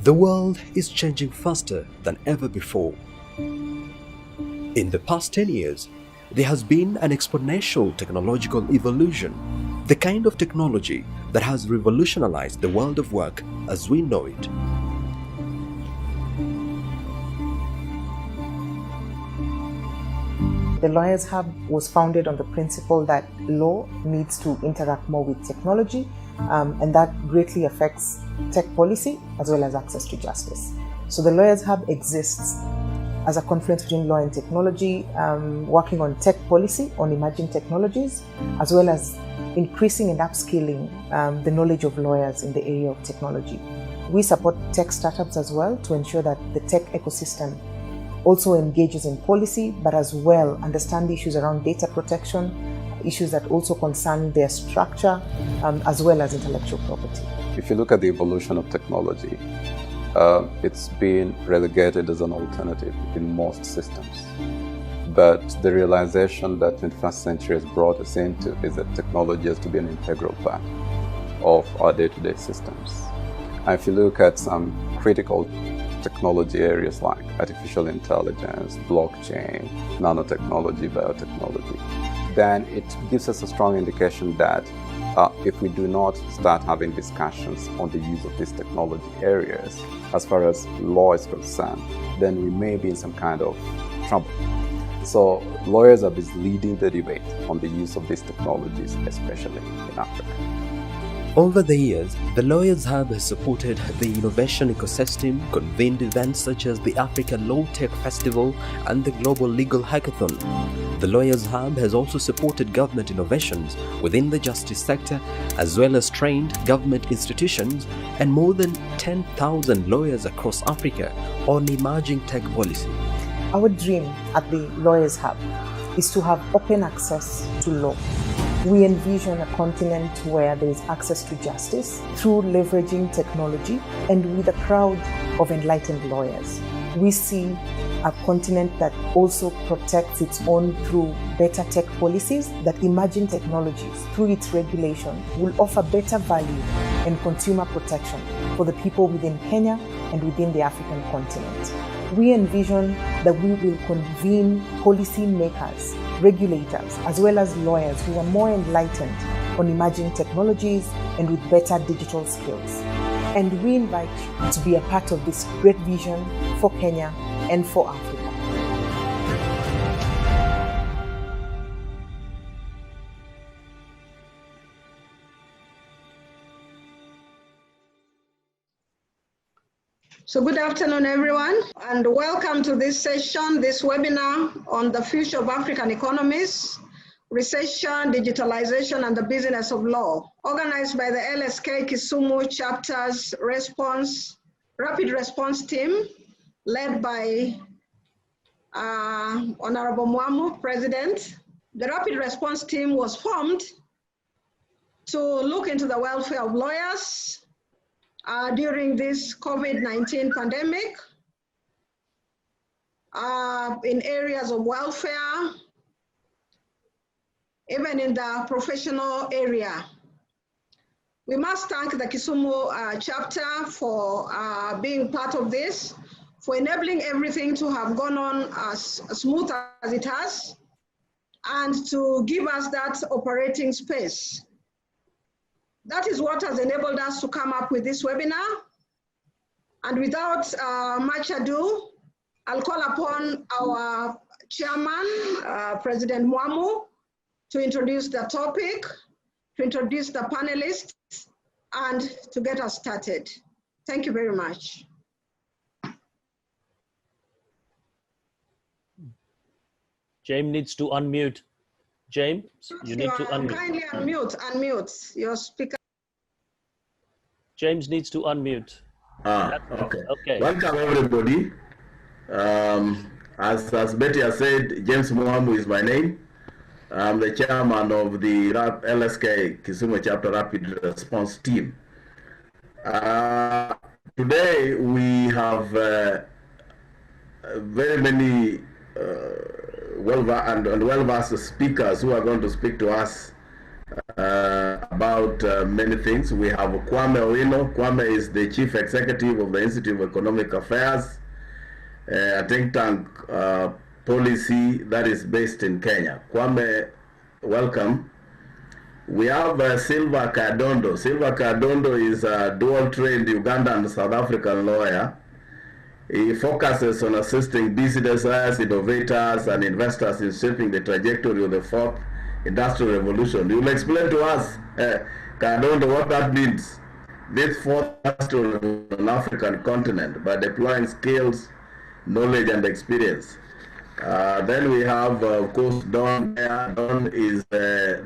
The world is changing faster than ever before. In the past 10 years, there has been an exponential technological evolution, the kind of technology that has revolutionized the world of work as we know it. The Lawyers Hub was founded on the principle that law needs to interact more with technology, and that greatly affects tech policy as well as access to justice. So the Lawyers Hub exists as a confluence between law and technology, working on tech policy, on emerging technologies, as well as increasing and upskilling the knowledge of lawyers in the area of technology. We support tech startups as well to ensure that the tech ecosystem also engages in policy, but as well understand issues around data protection, issues that also concern their structure, as well as intellectual property. If you look at the evolution of technology, it's been relegated as an alternative in most systems. But the realization that the 21st century has brought us into is that technology has to be an integral part of our day-to-day systems. And if you look at some critical technology areas like artificial intelligence, blockchain, nanotechnology, biotechnology, then it gives us a strong indication that if we do not start having discussions on the use of these technology areas, as far as law is concerned, then we may be in some kind of trouble. So lawyers are leading the debate on the use of these technologies, especially in Africa. Over the years, the Lawyers Hub has supported the innovation ecosystem, convened events such as the Africa Law Tech Festival and the Global Legal Hackathon. The Lawyers Hub has also supported government innovations within the justice sector, as well as trained government institutions and more than 10,000 lawyers across Africa on emerging tech policy. Our dream at the Lawyers Hub is to have open access to law. We envision a continent where there is access to justice through leveraging technology and with a crowd of enlightened lawyers. We see a continent that also protects its own through better tech policies, that emerging technologies, through its regulation, will offer better value and consumer protection for the people within Kenya and within the African continent. We envision that we will convene policy makers, regulators, as well as lawyers who are more enlightened on emerging technologies and with better digital skills. And we invite you to be a part of this great vision for Kenya and for Africa. So good afternoon, everyone, and welcome to this session, this webinar on the future of African economies, recession, digitalization, and the business of law, organized by the LSK Kisumu chapter's rapid response team, led by Honorable Mwamu, President. The rapid response team was formed to look into the welfare of lawyers during this COVID-19 pandemic, in areas of welfare, even in the professional area. We must thank the Kisumu chapter for being part of this, for enabling everything to have gone on as smooth as it has, and to give us that operating space. That is what has enabled us to come up with this webinar. And without much ado, I'll call upon our chairman, President Mwamu, to introduce the topic, to introduce the panelists, and to get us started. Thank you very much. James needs to unmute. James, you need to unmute. Kindly unmute your speaker. James needs to unmute. Okay. Welcome, everybody. As Betty has said, James Mwamu is my name. I'm the chairman of the LSK Kisumu Chapter Rapid Response Team. Today we have very many well-versed speakers who are going to speak to us about many things. We have Kwame Owino. Kwame is the Chief Executive of the Institute of Economic Affairs, a think tank policy that is based in Kenya. Kwame, welcome. We have Silva Kadondo. Silva Kadondo is a dual-trained Ugandan and South African lawyer. He focuses on assisting businesses, innovators, and investors in shaping the trajectory of the fourth industrial revolution. You will explain to us, Kadondo, what that means, this fourth industrial revolution on the African continent, by deploying skills, knowledge, and experience. Then we have, of course, Don. Don is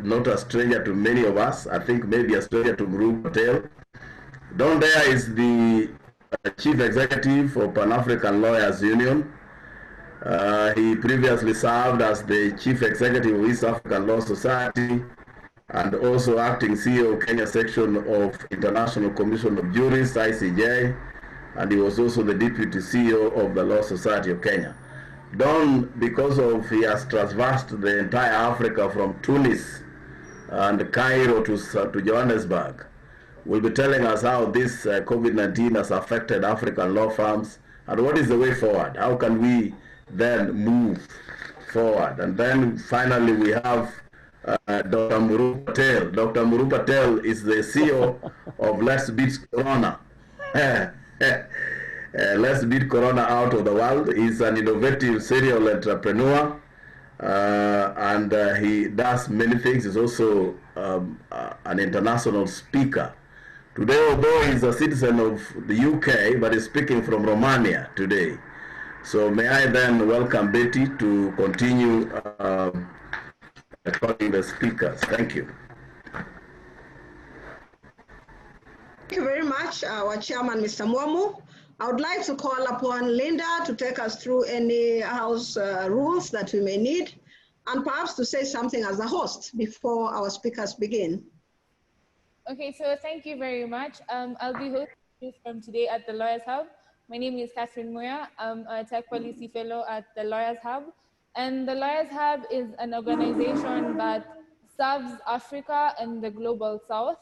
not a stranger to many of us. I think maybe a stranger to Group Hotel. Don there is the Chief Executive of Pan-African Lawyers Union. He previously served as the Chief Executive of East African Law Society and also acting CEO of Kenya section of International Commission of Jurists, ICJ, and he was also the Deputy CEO of the Law Society of Kenya. Don, because of he has traversed the entire Africa from Tunis and Cairo to Johannesburg, will be telling us how this COVID-19 has affected African law firms and what is the way forward. How can we then move forward? And then finally we have Dr. Muru Patel. Dr. Muru Patel is the CEO of Let's Beat Corona. Let's beat Corona out of the world. He's an innovative serial entrepreneur, and he does many things. He's also an international speaker. Today, although he's a citizen of the UK, but he's speaking from Romania today. So may I then welcome Betty to continue recording the speakers. Thank you. Thank you very much, our chairman, Mr. Mwamu. I would like to call upon Linda to take us through any house rules that we may need, and perhaps to say something as a host before our speakers begin. Okay, so thank you very much. I'll be hosting you from today at the Lawyers Hub. My name is Catherine Moya. I'm a tech policy fellow at the Lawyers Hub. And the Lawyers Hub is an organization that serves Africa and the global south.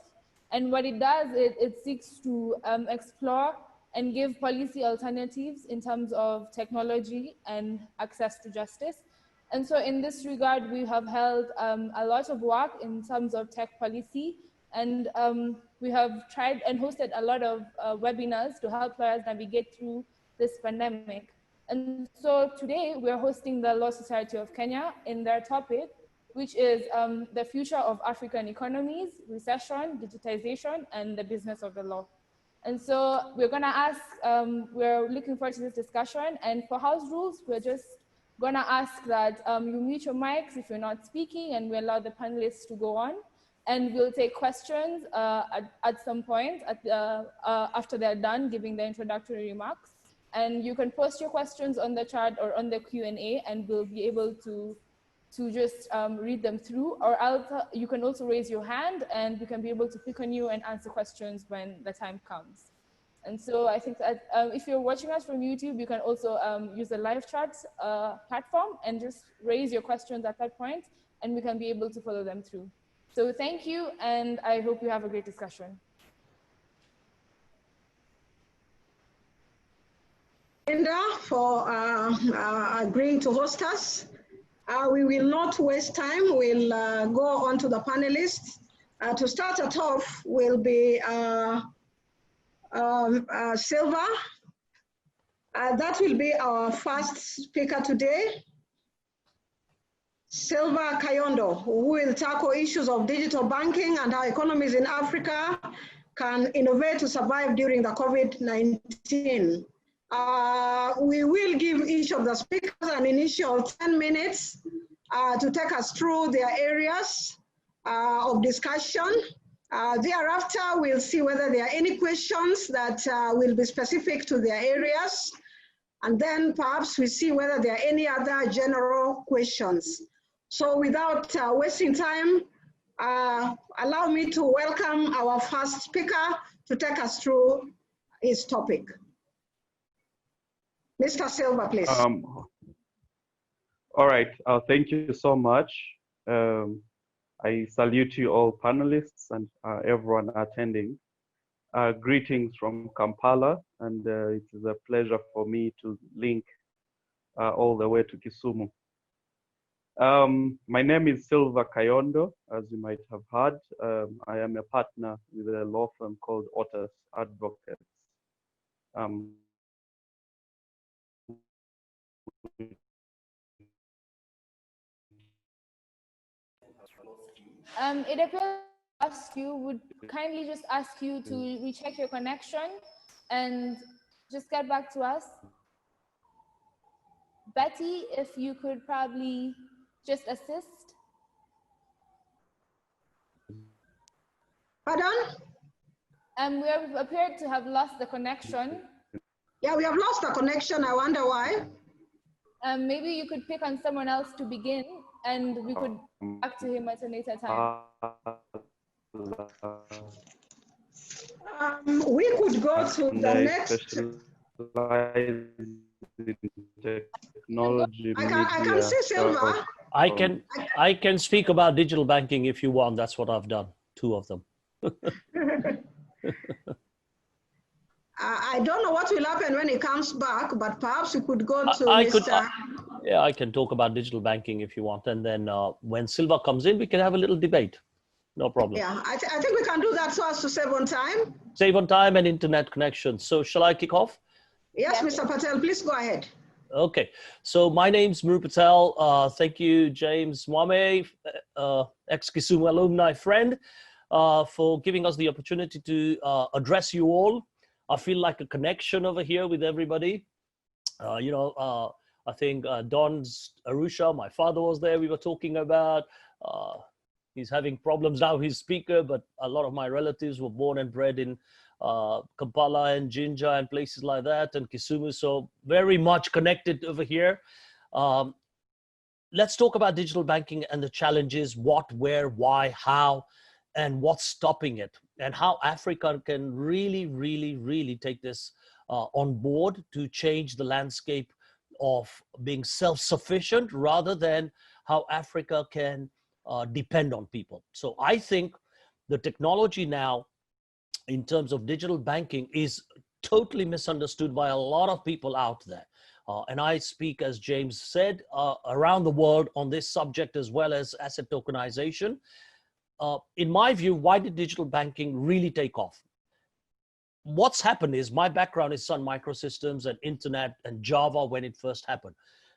And what it does, it seeks to explore and give policy alternatives in terms of technology and access to justice. And so in this regard, we have held a lot of work in terms of tech policy, and we have tried and hosted a lot of webinars to help lawyers navigate through this pandemic. And so today we're hosting the Law Society of Kenya in their topic, which is the future of African economies, recession, digitization, and the business of the law. And so we're gonna ask, we're looking forward to this discussion, and for house rules, we're just gonna ask that you mute your mics if you're not speaking, and we allow the panelists to go on. And we'll take questions at some point after they're done giving the introductory remarks. And you can post your questions on the chat or on the Q&A, and we'll be able to just read them through, or you can also raise your hand and we can be able to pick on you and answer questions when the time comes. And so I think that if you're watching us from YouTube, you can also use the live chat platform and just raise your questions at that point, and we can be able to follow them through. So thank you, and I hope you have a great discussion. Linda, for agreeing to host us. We will not waste time. We'll go on to the panelists. To start it off will be Silva. That will be our first speaker today. Silva Kayondo, who will tackle issues of digital banking and how economies in Africa can innovate to survive during the COVID-19. We will give each of the speakers an initial 10 minutes to take us through their areas of discussion. Thereafter, we'll see whether there are any questions that will be specific to their areas. And then perhaps we see whether there are any other general questions. So without wasting time, allow me to welcome our first speaker to take us through his topic. Mr. Silva, please. All right, thank you so much. I salute you all panelists and everyone attending. Greetings from Kampala, and it is a pleasure for me to link all the way to Kisumu. My name is Silva Kayondo, as you might have heard. I am a partner with a law firm called Otis Advocates. It appears would kindly just ask you to recheck your connection and just get back to us. Betty, if you could probably just assist. Pardon? We have appeared to have lost the connection. Yeah, we have lost the connection. I wonder why. Maybe you could pick on someone else to begin, and we could back to him at a later time. We could go to the next. Technology, I can see Silva. I can speak about digital banking if you want. That's what I've done. 2 of them. I don't know what will happen when he comes back, but perhaps we could go to Mr. Yeah, I can talk about digital banking if you want. And then when Silva comes in, we can have a little debate. No problem. Yeah, I think we can do that so as to save on time. Save on time and internet connection. So shall I kick off? Yes, Mr. Patel, please go ahead. Okay, so my name's Muru Patel. Thank you, James Mwame, ex-Kisumu alumni friend, for giving us the opportunity to address you all. I feel like a connection over here with everybody. I think Don's Arusha, my father was there, we were talking about. He's having problems now, he's speaker, but a lot of my relatives were born and bred in Kampala and Jinja and places like that, and Kisumu, so very much connected over here. Let's talk about digital banking and the challenges, what, where, why, how, and what's stopping it, and how Africa can really take this on board to change the landscape of being self-sufficient rather than how Africa can depend on people. So I think the technology now in terms of digital banking is totally misunderstood by a lot of people out there. And I speak, as James said, around the world on this subject as well as asset tokenization. In my view, why did digital banking really take off? What's happened is my background is Sun Microsystems and Internet and Java when it first happened.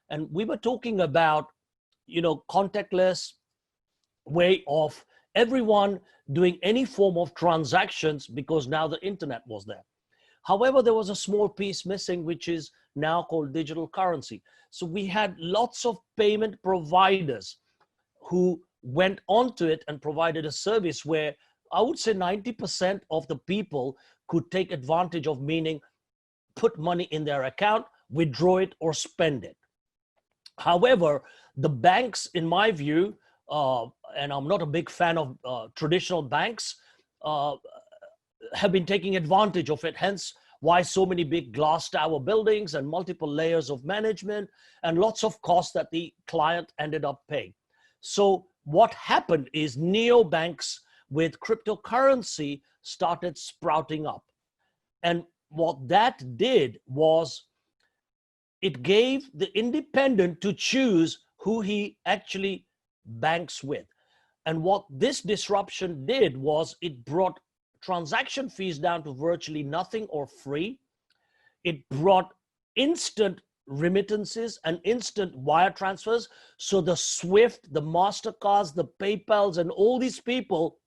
And we were talking about, contactless way of everyone doing any form of transactions because now the Internet was there. However, there was a small piece missing, which is now called digital currency. So we had lots of payment providers who went onto it and provided a service where I would say 90% of the people could take advantage of, meaning put money in their account, withdraw it or spend it. However, the banks, in my view, and I'm not a big fan of traditional banks, have been taking advantage of it. Hence why so many big glass tower buildings and multiple layers of management and lots of costs that the client ended up paying. So what happened is neobanks with cryptocurrency started sprouting up. And what that did was it gave the independent to choose who he actually banks with. And what this disruption did was it brought transaction fees down to virtually nothing or free. It brought instant remittances and instant wire transfers. So the SWIFT, the MasterCards, the PayPals, and all these people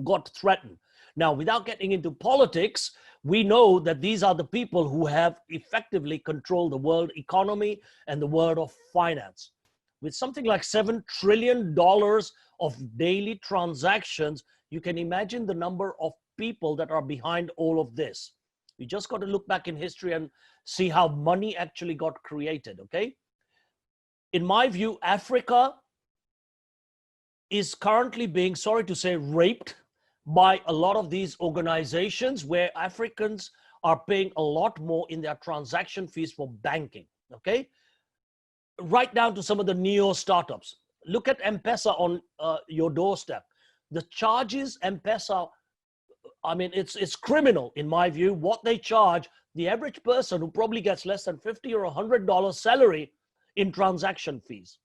got threatened. Now, without getting into politics, we know that these are the people who have effectively controlled the world economy and the world of finance. With something like $7 trillion of daily transactions, you can imagine the number of people that are behind all of this. You just got to look back in history and see how money actually got created, okay? In my view, Africa is currently being, sorry to say, raped by a lot of these organizations where Africans are paying a lot more in their transaction fees for banking, okay? Right down to some of the neo startups. Look at M-Pesa on your doorstep. The charges M-Pesa, I mean, it's criminal in my view, what they charge the average person who probably gets less than $50 or $100 salary in transaction fees.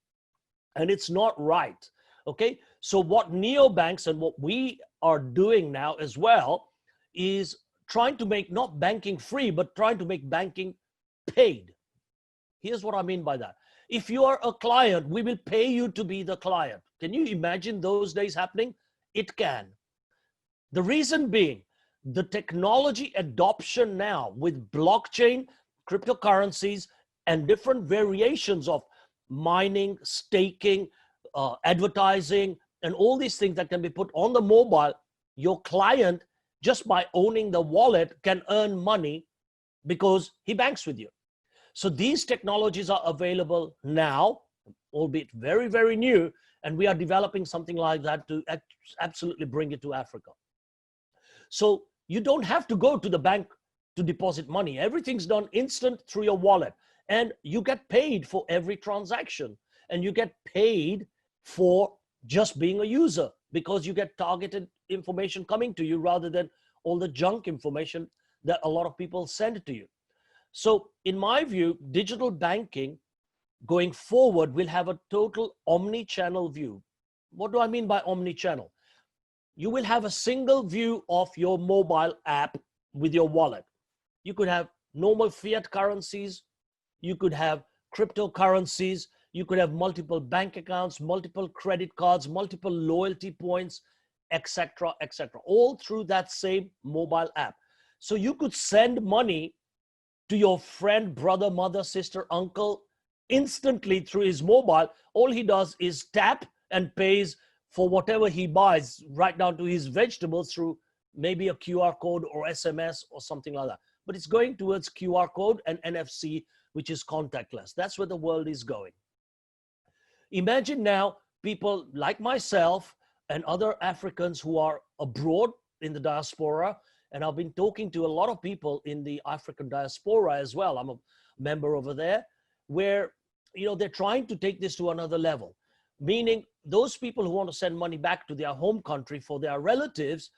And it's not right, okay? So what neobanks and what we are doing now as well is trying to make not banking free, but trying to make banking paid. Here's what I mean by that. If you are a client, we will pay you to be the client. Can you imagine those days happening? It can. The reason being, the technology adoption now with blockchain, cryptocurrencies, and different variations of mining, staking, advertising, and all these things that can be put on the mobile, your client, just by owning the wallet, can earn money because he banks with you. So these technologies are available now, albeit very, very new, and we are developing something like that to absolutely bring it to Africa. So you don't have to go to the bank to deposit money. Everything's done instant through your wallet, and you get paid for every transaction, and you get paid for just being a user because you get targeted information coming to you rather than all the junk information that a lot of people send to you. So in my view, digital banking going forward will have a total omni-channel view. What do I mean by omni-channel? You will have a single view of your mobile app with your wallet. You could have normal fiat currencies, you could have cryptocurrencies, you could have multiple bank accounts, multiple credit cards, multiple loyalty points, etc., etc., all through that same mobile app. So you could send money to your friend, brother, mother, sister, uncle instantly through his mobile. All he does is tap and pays for whatever he buys, right down to his vegetables, through maybe a QR code or SMS or something like that. But it's going towards QR code and NFC, which is contactless. That's where the world is going. Imagine now people like myself and other Africans who are abroad in the diaspora, and I've been talking to a lot of people in the African diaspora as well. I'm a member over there, where they're trying to take this to another level, meaning those people who want to send money back to their home country for their relatives,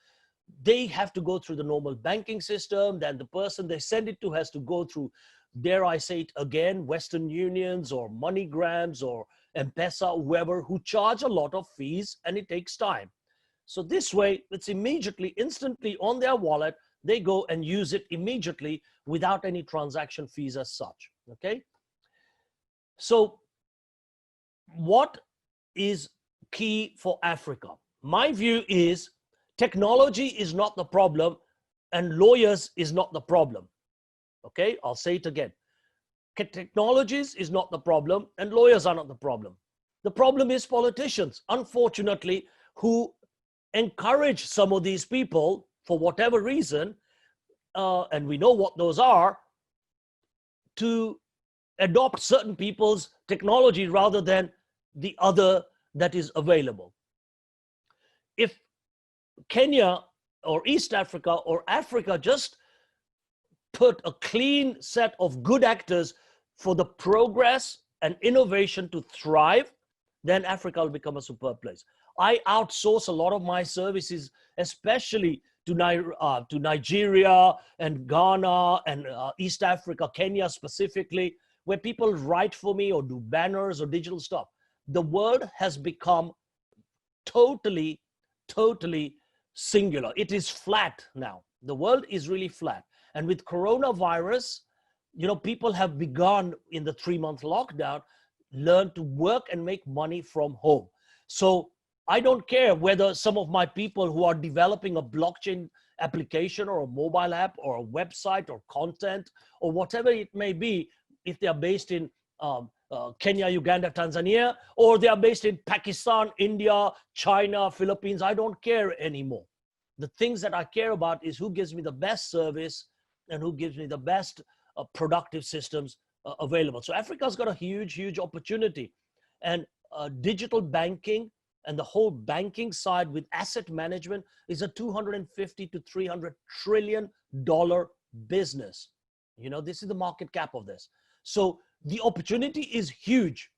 they have to go through the normal banking system. Then the person they send it to has to go through, dare I say it again, Western Unions or MoneyGrams or M-Pesa, whoever, who charge a lot of fees, and it takes time. So this way, it's immediately, instantly on their wallet, they go and use it immediately without any transaction fees as such, okay? So what is key for Africa? My view is technology is not the problem and lawyers is not the problem, okay? I'll say it again. Technologies is not the problem and lawyers are not the problem. The problem is politicians, unfortunately, who encourage some of these people for whatever reason, and we know what those are, to adopt certain people's technology rather than the other that is available. If Kenya or East Africa or Africa just put a clean set of good actors for the progress and innovation to thrive, then Africa will become a superb place. I outsource a lot of my services, especially to Nigeria and Ghana and East Africa, Kenya specifically, where people write for me or do banners or digital stuff. The world has become totally, totally singular. It is flat now. The world is really flat. And with coronavirus, people have begun in the 3-month lockdown, learn to work and make money from home. So I don't care whether some of my people who are developing a blockchain application or a mobile app or a website or content or whatever it may be, if they are based in Kenya, Uganda, Tanzania, or they are based in Pakistan, India, China, Philippines, I don't care anymore. The things that I care about is who gives me the best service and who gives me the best productive systems available. So Africa's got a huge, huge opportunity. And digital banking and the whole banking side with asset management is a $250 to $300 trillion business. This is the market cap of this. So the opportunity is huge.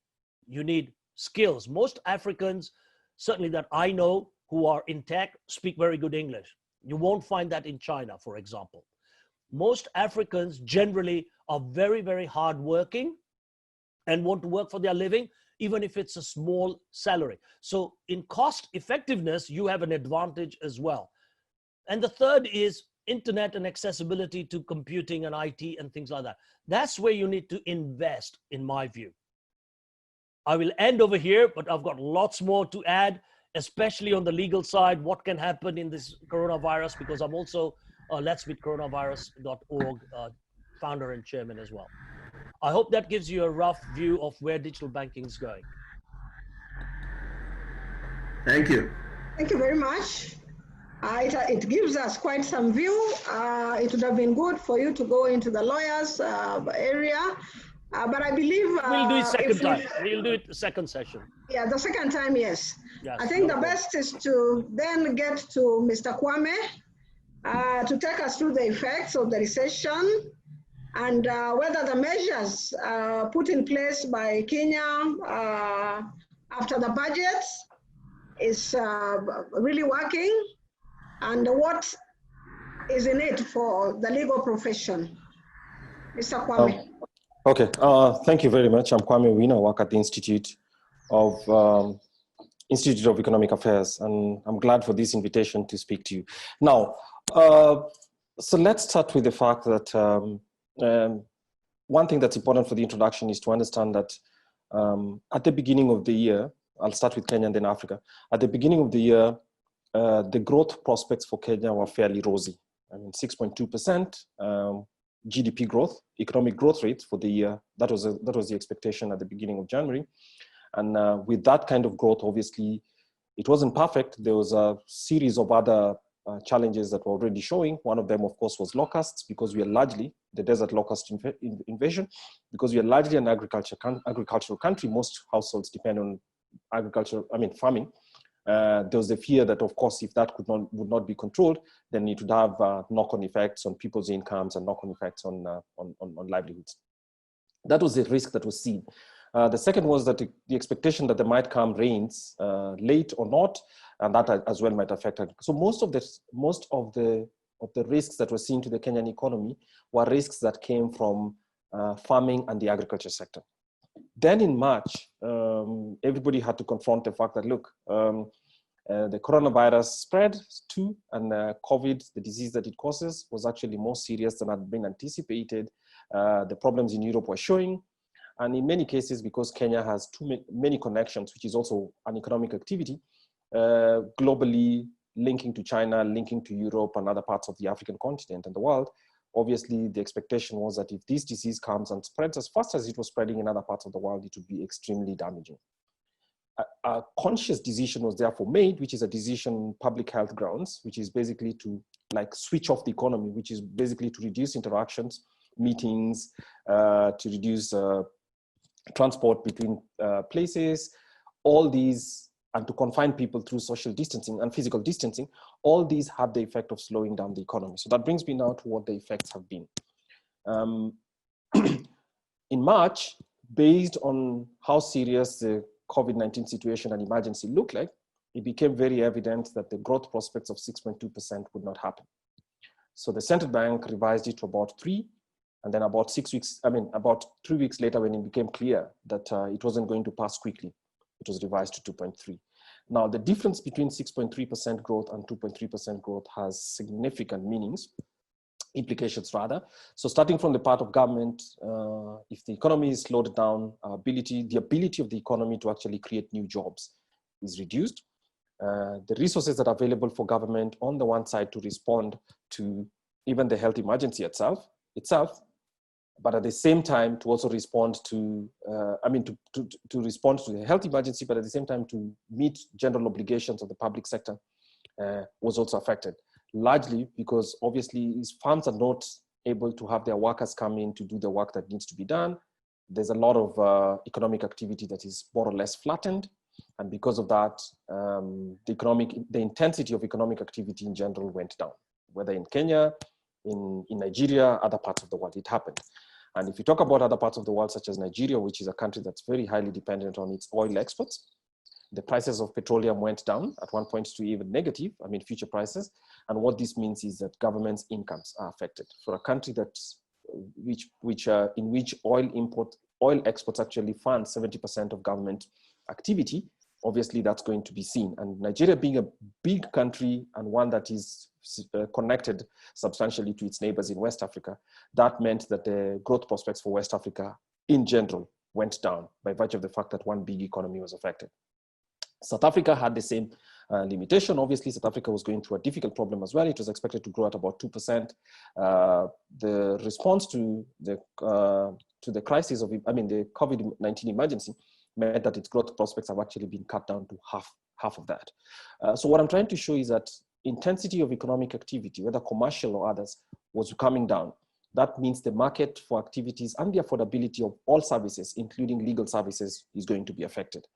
You need skills. Most Africans, certainly that I know, who are in tech, speak very good English. You won't find that in China, for example. Most Africans generally are very, very hardworking and want to work for their living, even if it's a small salary. So in cost effectiveness, you have an advantage as well. And the third is internet and accessibility to computing and IT and things like that. That's where you need to invest, in my view. I will end over here, but I've got lots more to add, especially on the legal side, what can happen in this coronavirus, because I'm also Let's Meet Coronavirus.org founder and chairman as well. I hope that gives you a rough view of where digital banking is going. Thank you. Thank you very much. It gives us quite some view. It would have been good for you to go into the lawyers area, but I believe we'll do it second time. We'll do it the second session. Yeah, the second time, yes. Yes, I think the best is to then get to Mr. Kwame to take us through the effects of the recession and whether the measures put in place by Kenya after the budget is really working, and what is in it for the legal profession. Mr. Kwame. Okay, thank you very much. I'm Kwame Wina. I work at the Institute of Economic Affairs, and I'm glad for this invitation to speak to you. Now, so let's start with the fact that one thing that's important for the introduction is to understand that at the beginning of the year, I'll start with Kenya and then Africa. At the beginning of the year, the growth prospects for Kenya were fairly rosy. I mean, 6.2% GDP growth, economic growth rate for the year. That was the expectation at the beginning of January. And with that kind of growth, obviously, it wasn't perfect. There was a series of other challenges that were already showing. One of them, of course, was locusts, because we are largely the desert locust invasion, because we are largely an agricultural country. Most households depend on farming. There was the fear that, of course, if that would not be controlled, then it would have knock-on effects on people's incomes and knock-on effects on livelihoods. That was the risk that was seen. The second was that the expectation that there might come rains, late or not, and that as well might affect it. So most of the risks that were seen to the Kenyan economy were risks that came from farming and the agriculture sector. Then in March, everybody had to confront the fact that, look, the coronavirus spread too, and COVID, the disease that it causes, was actually more serious than had been anticipated. The problems in Europe were showing. And in many cases, because Kenya has many connections, which is also an economic activity, globally linking to China, linking to Europe and other parts of the African continent and the world, obviously the expectation was that if this disease comes and spreads as fast as it was spreading in other parts of the world, it would be extremely damaging. A conscious decision was therefore made, which is a decision on public health grounds, which is basically to switch off the economy, which is basically to reduce interactions, meetings, to reduce transport between places, all these, and to confine people through social distancing and physical distancing. All these had the effect of slowing down the economy. So that brings me now to what the effects have been. In March, based on how serious the COVID-19 situation and emergency looked like, it became very evident that the growth prospects of 6.2% would not happen. So the central bank revised it to about 3%, and then about 3 weeks later, when it became clear that it wasn't going to pass quickly, it was revised to 2.3%. Now, the difference between 6.3% growth and 2.3% growth has significant implications rather. So starting from the part of government, if the economy is slowed down, the ability of the economy to actually create new jobs is reduced. The resources that are available for government on the one side to respond to even the health emergency itself, but at the same time to also respond to, to respond to the health emergency, but at the same time to meet general obligations of the public sector was also affected. Largely because obviously farms are not able to have their workers come in to do the work that needs to be done. There's a lot of economic activity that is more or less flattened. And because of that, the intensity of economic activity in general went down, whether in Kenya, in Nigeria, other parts of the world, it happened. And if you talk about other parts of the world, such as Nigeria, which is a country that's very highly dependent on its oil exports, the prices of petroleum went down at one point to even negative, future prices. And what this means is that government's incomes are affected. For a country that's, in which oil exports actually fund 70% of government activity, obviously that's going to be seen. And Nigeria being a big country and one that is connected substantially to its neighbors in West Africa, that meant that the growth prospects for West Africa in general went down by virtue of the fact that one big economy was affected. South Africa had the same limitation. Obviously, South Africa was going through a difficult problem as well. It was expected to grow at about 2%. The response to the crisis of, the COVID-19 emergency meant that its growth prospects have actually been cut down to half of that. So what I'm trying to show is that intensity of economic activity, whether commercial or others, was coming down. That means the market for activities and the affordability of all services, including legal services, is going to be affected.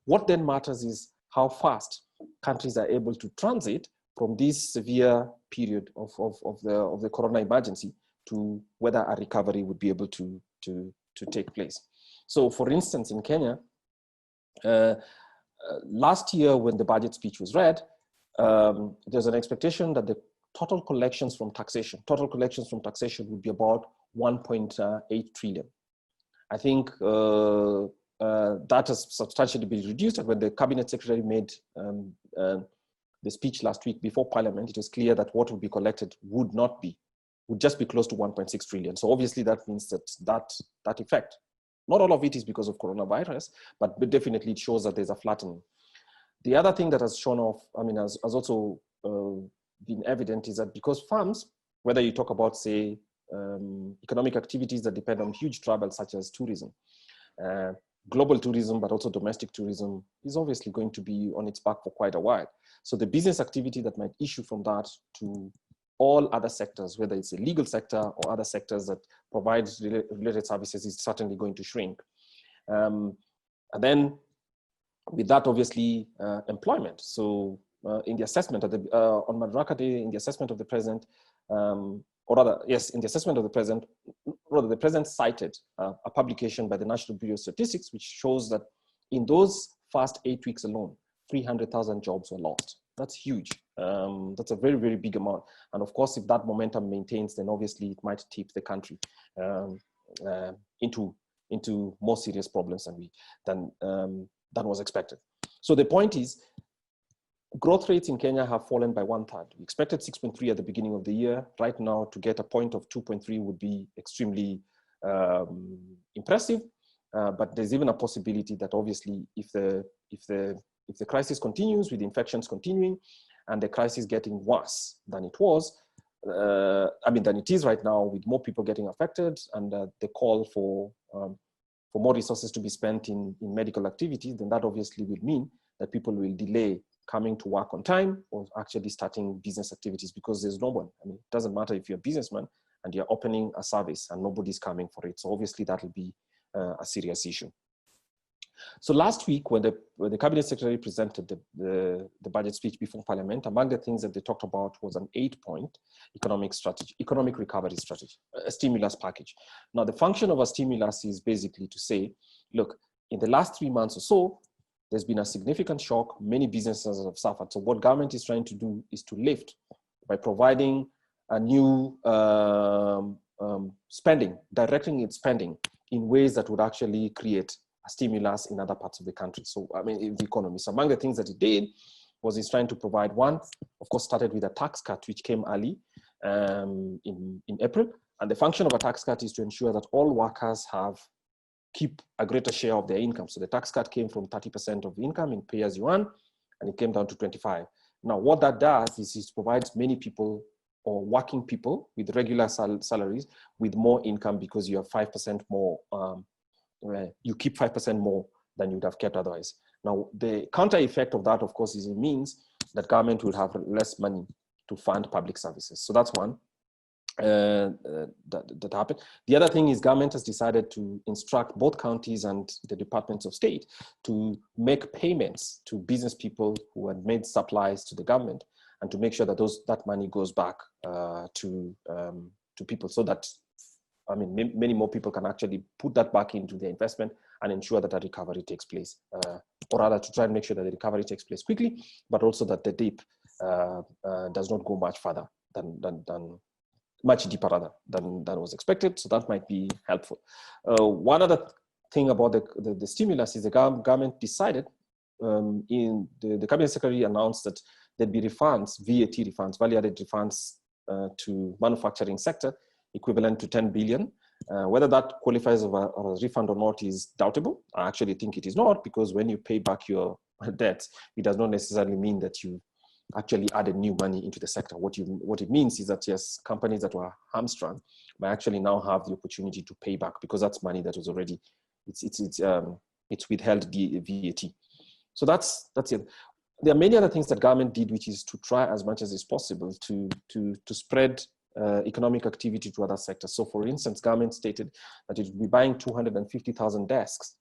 What then matters is how fast countries are able to transit from this severe period of the corona emergency to whether a recovery would be able to take place. So for instance, in Kenya, last year when the budget speech was read, there's an expectation that the total collections from taxation would be about 1.8 trillion. I think that has substantially been reduced. And when the cabinet secretary made the speech last week before parliament, it was clear that what would be collected would just be close to 1.6 trillion. So obviously that means that effect, not all of it is because of coronavirus, but definitely it shows that there's a flattening. The other thing that has shown off, has also been evident is that because firms, whether you talk about, say, economic activities that depend on huge travel, such as tourism, global tourism, but also domestic tourism, is obviously going to be on its back for quite a while. So the business activity that might issue from that to all other sectors, whether it's the legal sector or other sectors that provide related services, is certainly going to shrink. And then with that, obviously, employment. So in the assessment of on Madaraka Day, in the assessment of the president, in the assessment of the president, the president cited a publication by the National Bureau of Statistics, which shows that in those first 8 weeks alone, 300,000 jobs were lost. That's huge. That's a very, very big amount. And of course, if that momentum maintains, then obviously it might tip the country into more serious problems than was expected. So the point is, growth rates in Kenya have fallen by 1/3. We expected 6.3 at the beginning of the year. Right now, to get a point of 2.3 would be extremely impressive. But there's even a possibility that obviously, if the crisis continues, with infections continuing, and the crisis getting worse than it was, than it is right now, with more people getting affected, and the call for more resources to be spent in medical activities, then that obviously will mean that people will delay coming to work on time or actually starting business activities, because there's no one. It doesn't matter if you're a businessman and you're opening a service and nobody's coming for it. So obviously that will be a serious issue. So last week, when the cabinet secretary presented the budget speech before parliament, among the things that they talked about was an 8-point economic recovery strategy, a stimulus package. Now, the function of a stimulus is basically to say, look, in the last 3 months or so, there's been a significant shock. Many businesses have suffered. So what government is trying to do is to lift by providing a new spending, directing its spending in ways that would actually create a stimulus in other parts of the country. So, in the economy. So among the things that it did was it's trying to provide one, of course, started with a tax cut, which came early in April. And the function of a tax cut is to ensure that all workers keep a greater share of their income. So the tax cut came from 30% of income in pay as you earn, and it came down to 25. Now, what that does is it provides many people or working people with regular salaries with more income, because you have 5% more, you keep 5% more than you'd have kept otherwise. Now, the counter effect of that, of course, is it means that government will have less money to fund public services. So that's one. That happened. The other thing is government has decided to instruct both counties and the departments of state to make payments to business people who had made supplies to the government, and to make sure that that money goes back to people, so that I mean, many more people can actually put that back into their investment and ensure that a recovery takes place, or rather to try and make sure that the recovery takes place quickly, but also that the dip does not go much further much deeper rather than was expected. So that might be helpful. One other thing about the stimulus is the government decided in the cabinet secretary announced that there'd be refunds, VAT refunds, value-added refunds to manufacturing sector equivalent to 10 billion. Whether that qualifies as a refund or not is doubtable. I actually think it is not, because when you pay back your debts, it does not necessarily mean that you actually added new money into the sector. What it means is that, yes, companies that were hamstrung might actually now have the opportunity to pay back, because that's money that was already, it's withheld VAT. So that's it. There are many other things that government did, which is to try as much as is possible to spread economic activity to other sectors. So for instance, government stated that it would be buying 250,000 desks,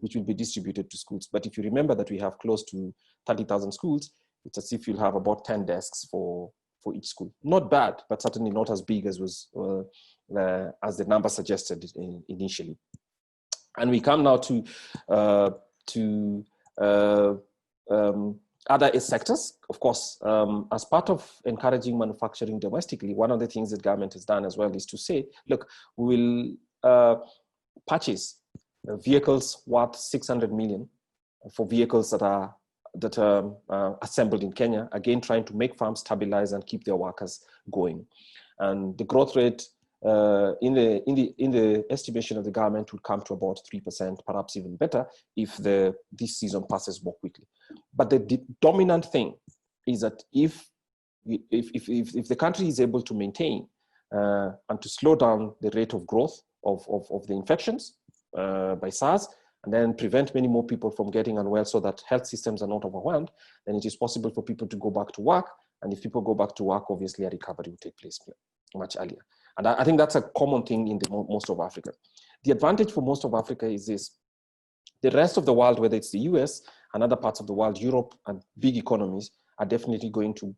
which will be distributed to schools. But if you remember that we have close to 30,000 schools, it's as if you'll have about 10 desks for each school. Not bad, but certainly not as big as was as the number suggested initially. And we come now to other sectors. Of course, as part of encouraging manufacturing domestically, one of the things that government has done as well is to say, look, we will purchase vehicles worth 600 million for vehicles that are assembled in Kenya, again, trying to make farms stabilize and keep their workers going. And the growth rate in the estimation of the government would come to about 3%, perhaps even better, if this season passes more quickly. But the dominant thing is that if the country is able to maintain and to slow down the rate of growth of the infections by SARS, and then prevent many more people from getting unwell so that health systems are not overwhelmed, then it is possible for people to go back to work. And if people go back to work, obviously a recovery will take place much earlier. And I think that's a common thing in most of Africa. The advantage for most of Africa is this: the rest of the world, whether it's the US and other parts of the world, Europe and big economies, are definitely going to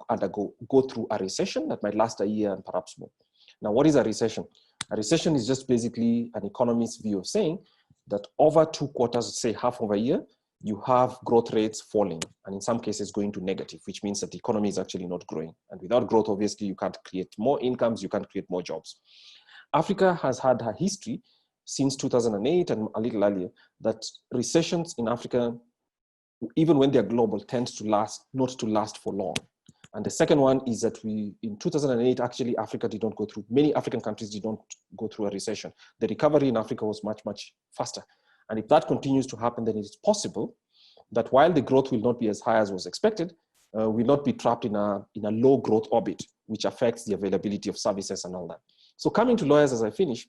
go through a recession that might last a year and perhaps more. Now, what is a recession? A recession is just basically an economist's view of saying that over 2 quarters, say half of a year, you have growth rates falling, and in some cases going to negative, which means that the economy is actually not growing. And without growth, obviously, you can't create more incomes, you can't create more jobs. Africa has had a history since 2008 and a little earlier that recessions in Africa, even when they're global, tend to not to last for long. And the second one is that in 2008, actually, many African countries did not go through a recession. The recovery in Africa was much, much faster. And if that continues to happen, then it is possible that while the growth will not be as high as was expected, we'll not be trapped in a low growth orbit, which affects the availability of services and all that. So coming to lawyers as I finish,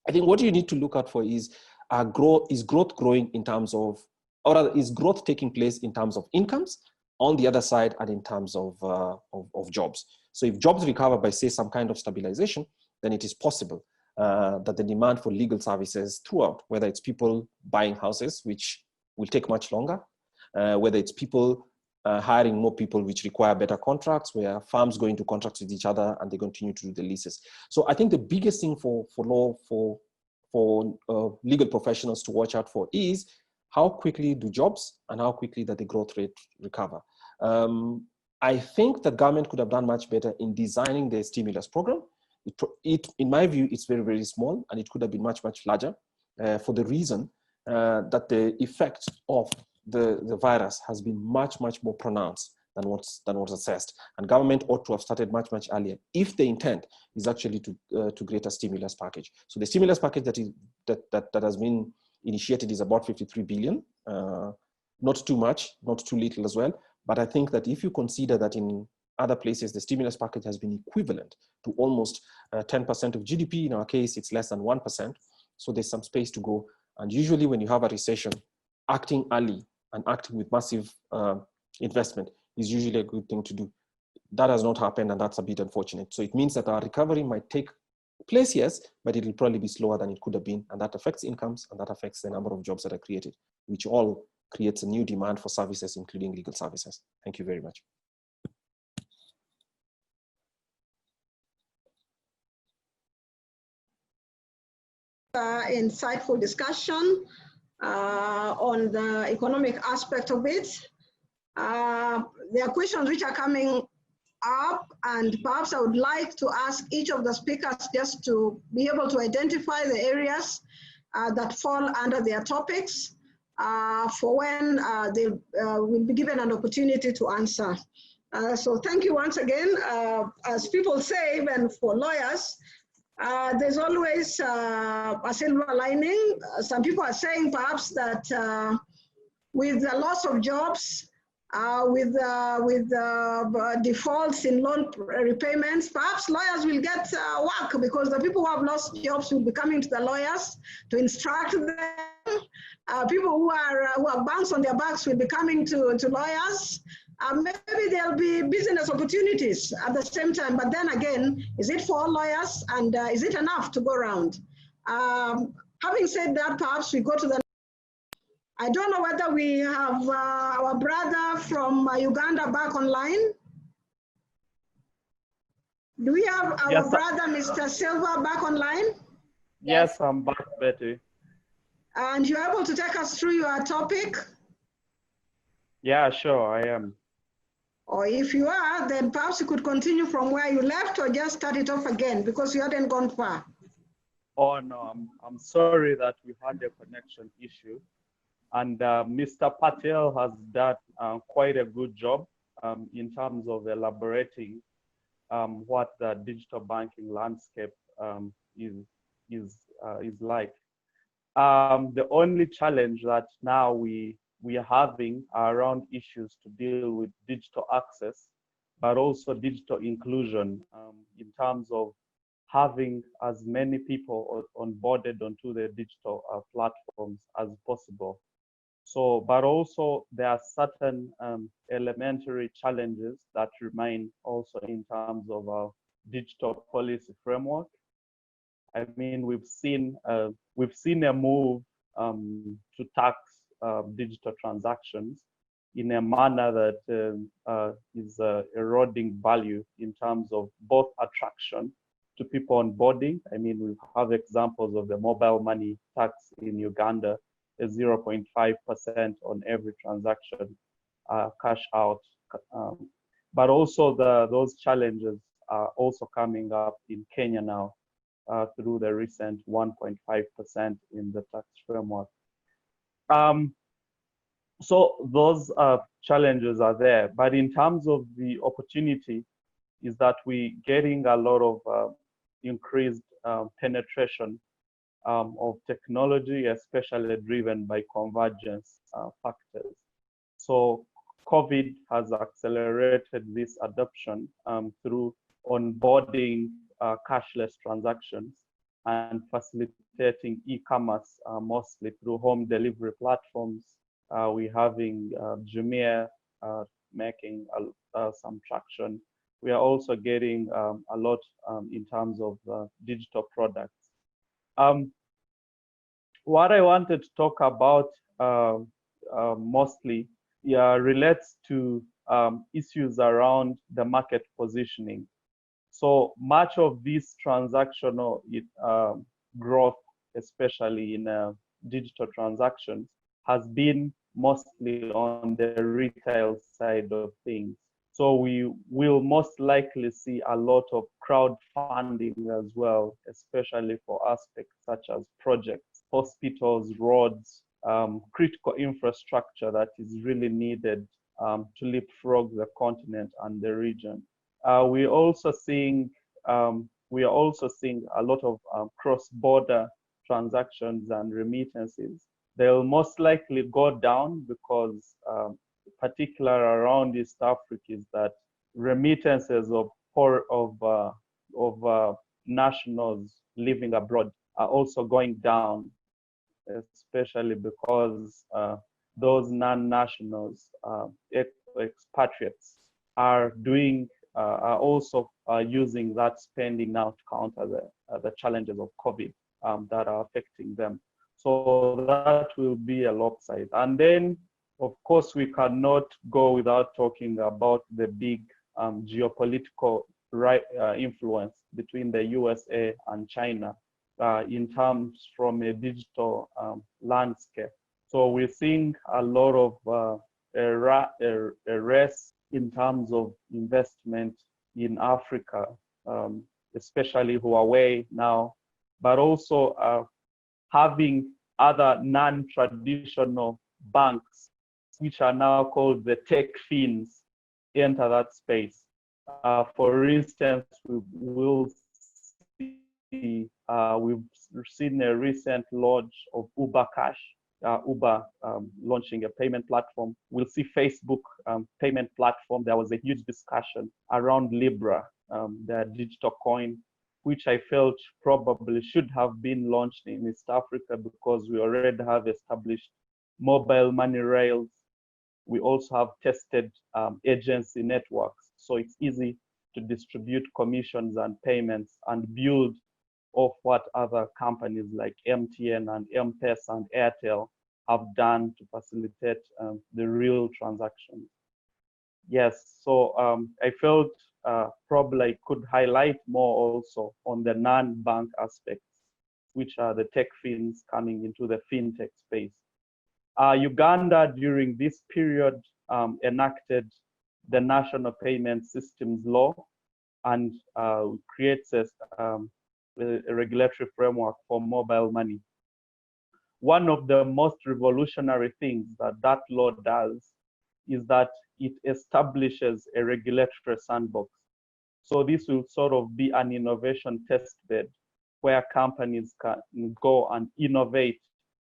I think what you need to look out for is growth growing in terms of, or rather, is growth taking place in terms of incomes on the other side and in terms of jobs. So if jobs recover by, say, some kind of stabilization, then it is possible that the demand for legal services throughout, whether it's people buying houses, which will take much longer, whether it's people hiring more people, which require better contracts, where firms go into contracts with each other and they continue to do the leases. So I think the biggest thing for legal professionals to watch out for is how quickly do jobs and how quickly that the growth rate recover. I think that government could have done much better in designing the stimulus program. In my view, it's very, very small, and it could have been much, much larger for the reason that the effect of the virus has been much, much more pronounced than what's assessed. And government ought to have started much, much earlier if the intent is actually to create a stimulus package. So the stimulus package that has been initiated is about 53 billion, not too much, not too little as well. But I think that if you consider that in other places, the stimulus package has been equivalent to almost 10% of GDP. In our case, it's less than 1%. So there's some space to go. And usually when you have a recession, acting early and acting with massive investment is usually a good thing to do. That has not happened, and that's a bit unfortunate. So it means that our recovery might take place, yes, but it will probably be slower than it could have been. And that affects incomes, and that affects the number of jobs that are created, which all creates a new demand for services, including legal services. Thank you very much. insightful discussion on the economic aspect of it. There are questions which are coming up, and perhaps I would like to ask each of the speakers just to be able to identify the areas that fall under their topics for when they will be given an opportunity to answer. So thank you once again. As people say, even for lawyers, there's always a silver lining. Some people are saying perhaps that with the loss of jobs, with defaults in loan repayments, perhaps lawyers will get work because the people who have lost jobs will be coming to the lawyers to instruct them. People who have banks on their backs will be coming to lawyers. Maybe there'll be business opportunities at the same time, but then again, is it for all lawyers, and is it enough to go around? Having said that, perhaps we go to the I don't know whether we have our brother from Uganda back online. Do we have our brother, Mr. Silva, back online? Yes, I'm back, Betty. And you're able to take us through your topic? Yeah, sure, I am. Or if you are, then perhaps you could continue from where you left or just start it off again because you hadn't gone far. Oh, no, I'm sorry that we had a connection issue. And Mr. Patel has done quite a good job in terms of elaborating what the digital banking landscape is like. The only challenge that now we are having are around issues to deal with digital access, but also digital inclusion in terms of having as many people onboarded onto the digital platforms as possible. So, but also there are certain elementary challenges that remain also in terms of our digital policy framework. I mean, we've seen a move to tax digital transactions in a manner that is eroding value in terms of both attraction to people onboarding. I mean, we have examples of the mobile money tax in Uganda, 0.5% on every transaction, cash out. But also those challenges are also coming up in Kenya now through the recent 1.5% in the tax framework. So those challenges are there, but in terms of the opportunity is that we're getting a lot of increased penetration of technology, especially driven by convergence factors. So COVID has accelerated this adoption through onboarding cashless transactions and facilitating e-commerce mostly through home delivery platforms. We're having Jumia making some traction. We are also getting a lot in terms of digital products. What I wanted to talk about mostly relates to issues around the market positioning. So much of this transactional growth, especially in digital transactions, has been mostly on the retail side of things. So we will most likely see a lot of crowdfunding as well, especially for aspects such as projects, hospitals, roads, critical infrastructure that is really needed to leapfrog the continent and the region. We are also seeing a lot of cross-border transactions and remittances. They'll most likely go down because particular around East Africa is that remittances of nationals living abroad are also going down, especially because those non-nationals, expatriates, are also using that spending now to counter the challenges of COVID that are affecting them. So that will be a lopsided. And then, of course, we cannot go without talking about the big geopolitical influence between the USA and China, in terms from a digital landscape. So we're seeing a lot of a race in terms of investment in Africa, especially Huawei now, but also having other non-traditional banks, which are now called the tech fins, enter that space. For instance, we've seen a recent launch of Uber Cash, Uber launching a payment platform. We'll see Facebook payment platform. There was a huge discussion around Libra, their digital coin, which I felt probably should have been launched in East Africa because we already have established mobile money rails. We also have tested agency networks. So it's easy to distribute commissions and payments and build off what other companies like MTN and M-Pesa and Airtel have done to facilitate the real transactions. Yes, so I felt probably I could highlight more also on the non-bank aspects, which are the tech fins coming into the fintech space. Uganda during this period enacted the National Payment Systems Law and creates a regulatory framework for mobile money. One of the most revolutionary things that that law does is that it establishes a regulatory sandbox. So this will sort of be an innovation test bed where companies can go and innovate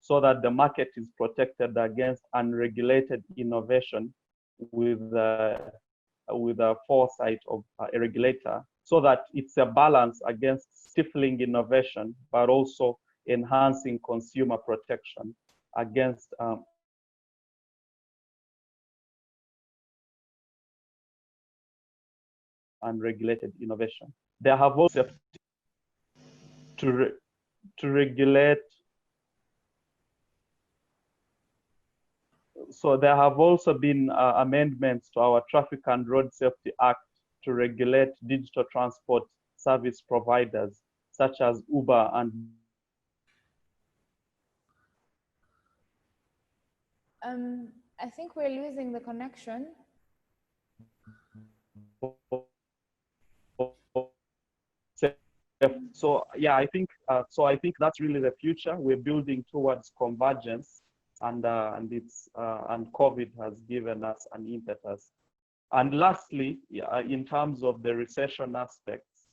so that the market is protected against unregulated innovation with a foresight of a regulator, so that it's a balance against stifling innovation, but also enhancing consumer protection against unregulated innovation. There have also to regulate. So there have also been amendments to our Traffic and Road Safety Act to regulate digital transport service providers such as Uber and I think we're losing the connection. So yeah, I think that's really the future. We're building towards convergence, and COVID has given us an impetus. And lastly, in terms of the recession aspects,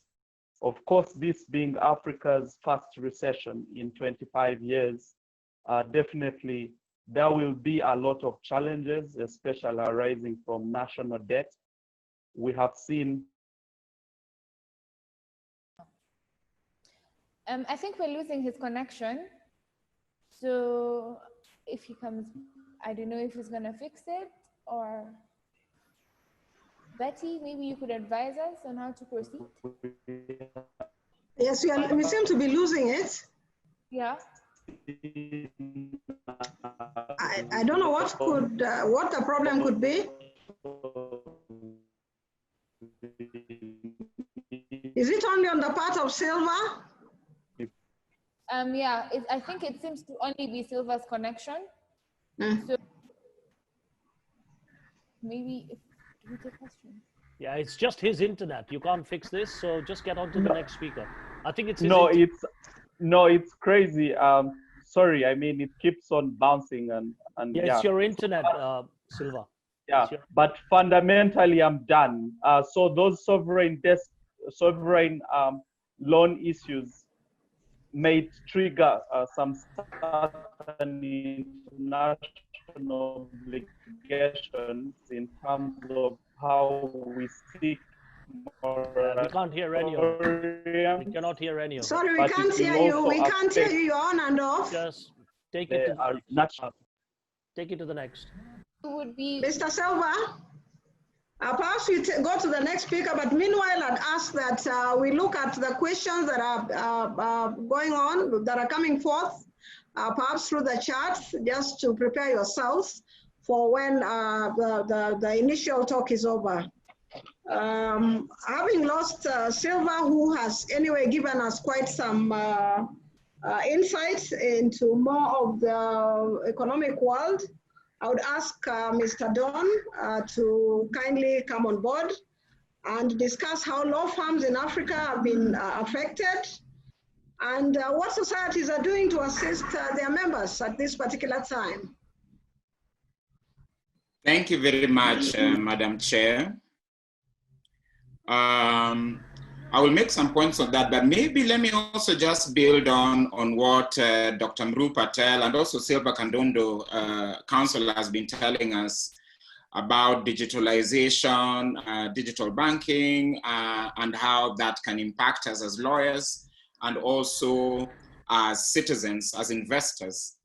of course, this being Africa's first recession in 25 years, definitely there will be a lot of challenges, especially arising from national debt. We have seen. I think we're losing his connection. So if he comes, I don't know if he's gonna fix it, or Betty, maybe you could advise us on how to proceed. Yes, we seem to be losing it. Yeah. I don't know what the problem could be. Is it only on the part of Silva? Yeah, I think it seems to only be Silva's connection. So maybe if we take questions. Yeah, it's just his internet. You can't fix this, so just get on to the next speaker. I think it's his it's crazy. Sorry, I mean it keeps on bouncing and yeah, it's your internet, Silva. Yeah, but fundamentally I'm done. So those sovereign loan issues may trigger some certain international obligations in terms of how we seek we can't hear any of it. We cannot hear any of it. Sorry, we can't hear you. We can't hear you. You're on and off. Just take it to the next. Would be Mr. Silva. Perhaps we go to the next speaker, but meanwhile, I'd ask that we look at the questions that are going on, that are coming forth, perhaps through the chat, just to prepare yourselves for when the initial talk is over. Having lost Silva, who has anyway given us quite some insights into more of the economic world, I would ask Mr. Don to kindly come on board and discuss how law firms in Africa have been affected and what societies are doing to assist their members at this particular time. Thank you very much, Madam Chair. I will make some points on that, but maybe let me also just build on what Dr. Mru Patel and also Silva Kandondo Council has been telling us about digitalization, digital banking, and how that can impact us as lawyers and also as citizens, as investors.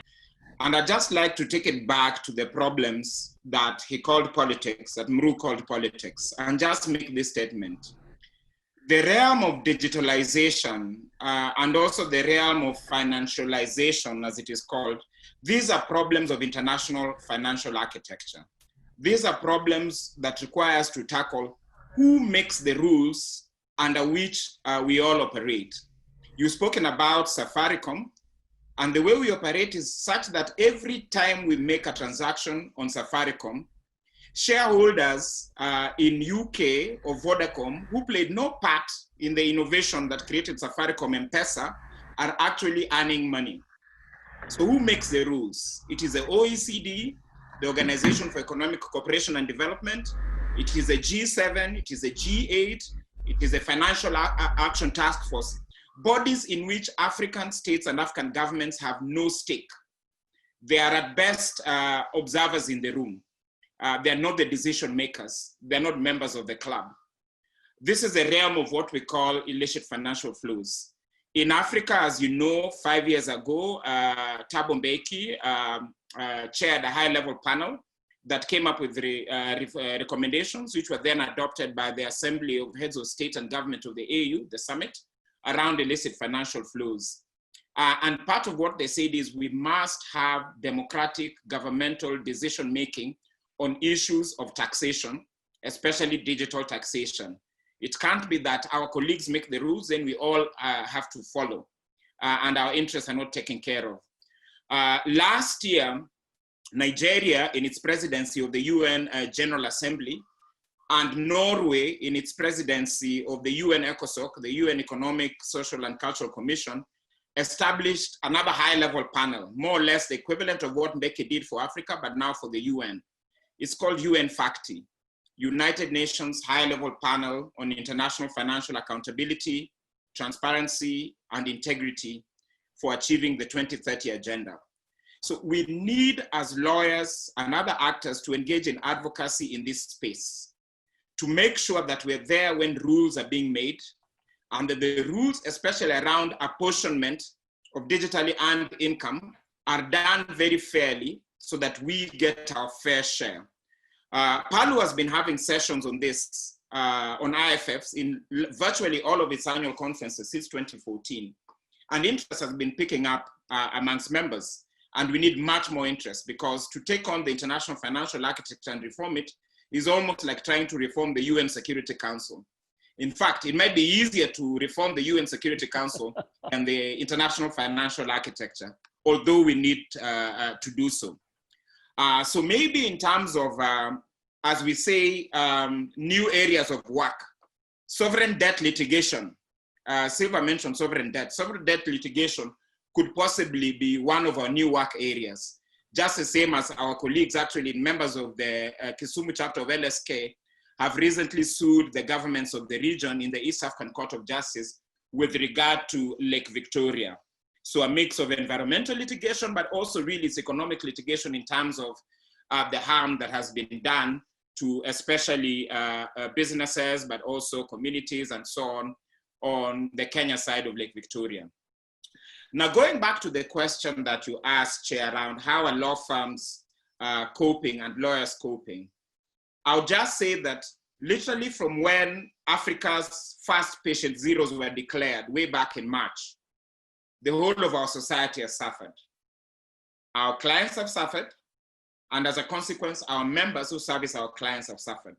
And I'd just like to take it back to the problems that he called politics, that Mru called politics, and just make this statement. The realm of digitalization and also the realm of financialization, as it is called, these are problems of international financial architecture. These are problems that require us to tackle who makes the rules under which we all operate. You've spoken about Safaricom, and the way we operate is such that every time we make a transaction on Safaricom, shareholders in UK or Vodacom who played no part in the innovation that created Safaricom M-Pesa are actually earning money. So who makes the rules? It is the OECD, the Organization for Economic Cooperation and Development. It is the G7, it is the G8, it is the Financial Action Task Force. Bodies in which African states and African governments have no stake. They are at best observers in the room. They are not the decision makers. They're not members of the club. This is the realm of what we call illicit financial flows. In Africa, as you know, 5 years ago, Thabo Mbeki chaired a high-level panel that came up with recommendations, which were then adopted by the Assembly of Heads of State and Government of the AU, the summit, around illicit financial flows. And part of what they said is we must have democratic governmental decision-making on issues of taxation, especially digital taxation. It can't be that our colleagues make the rules, then we all have to follow, and our interests are not taken care of. Last year, Nigeria, in its presidency of the UN General Assembly, and Norway, in its presidency of the UN ECOSOC, the UN Economic, Social, and Cultural Commission, established another high-level panel, more or less the equivalent of what Mbeki did for Africa, but now for the UN. It's called UN FACTI, United Nations High-Level Panel on International Financial Accountability, Transparency, and Integrity for achieving the 2030 Agenda. So we need, as lawyers and other actors, to engage in advocacy in this space, to make sure that we're there when rules are being made, and that the rules, especially around apportionment of digitally earned income, are done very fairly so that we get our fair share. Palu has been having sessions on this, on IFFs in virtually all of its annual conferences since 2014. And interest has been picking up amongst members. And we need much more interest, because to take on the international financial architecture and reform it is almost like trying to reform the UN Security Council. In fact, it might be easier to reform the UN Security Council than the international financial architecture, although we need to do so. So maybe in terms of, as we say, new areas of work, sovereign debt litigation. Silva mentioned sovereign debt. Sovereign debt litigation could possibly be one of our new work areas. Just the same as our colleagues, actually members of the Kisumu chapter of LSK, have recently sued the governments of the region in the East African Court of Justice with regard to Lake Victoria. So a mix of environmental litigation, but also really it's economic litigation in terms of the harm that has been done to especially businesses, but also communities and so on the Kenya side of Lake Victoria. Now, going back to the question that you asked, Chair, around how are law firms coping and lawyers coping, I'll just say that literally from when Africa's first patient zeros were declared way back in March, the whole of our society has suffered. Our clients have suffered, and as a consequence, our members who service our clients have suffered.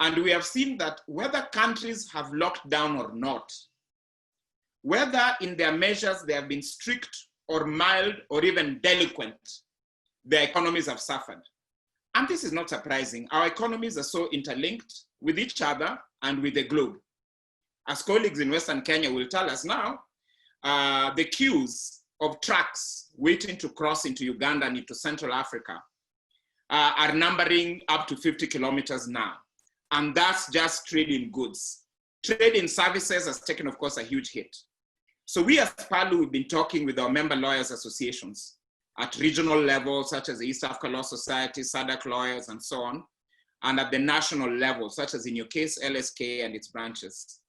And we have seen that whether countries have locked down or not, whether in their measures they have been strict or mild or even delinquent, their economies have suffered. And this is not surprising. Our economies are so interlinked with each other and with the globe. As colleagues in Western Kenya will tell us now, the queues of trucks waiting to cross into Uganda and into Central Africa are numbering up to 50 kilometers now. And that's just trade in goods. Trade in services has taken, of course, a huge hit. So we as PALU, we've been talking with our member lawyers associations at regional level, such as the East Africa Law Society, SADC lawyers, and so on, and at the national level, such as in your case, LSK and its branches.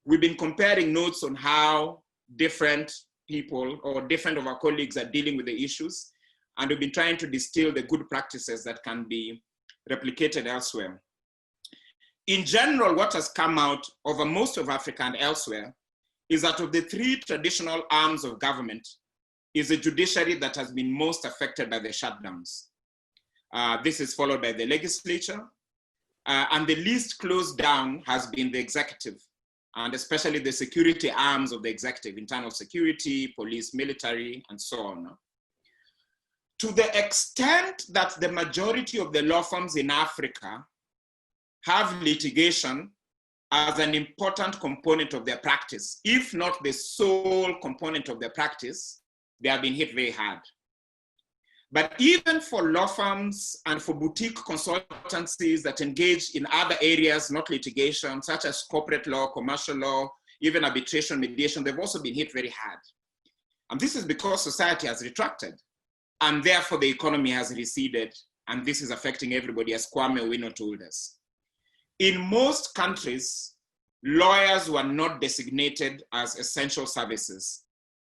We've been comparing notes on how different people or different of our colleagues are dealing with the issues, and we've been trying to distill the good practices that can be replicated elsewhere. In general, what has come out over most of Africa and elsewhere is that of the three traditional arms of government is the judiciary that has been most affected by the shutdowns. This is followed by the legislature, and the least closed down has been the executive, and especially the security arms of the executive, internal security, police, military, and so on. To the extent that the majority of the law firms in Africa have litigation as an important component of their practice, if not the sole component of their practice, they have been hit very hard. But even for law firms and for boutique consultancies that engage in other areas, not litigation, such as corporate law, commercial law, even arbitration, mediation, they've also been hit very hard. And this is because society has retracted, and therefore the economy has receded, and this is affecting everybody, as Kwame Owino told us. In most countries, lawyers were not designated as essential services.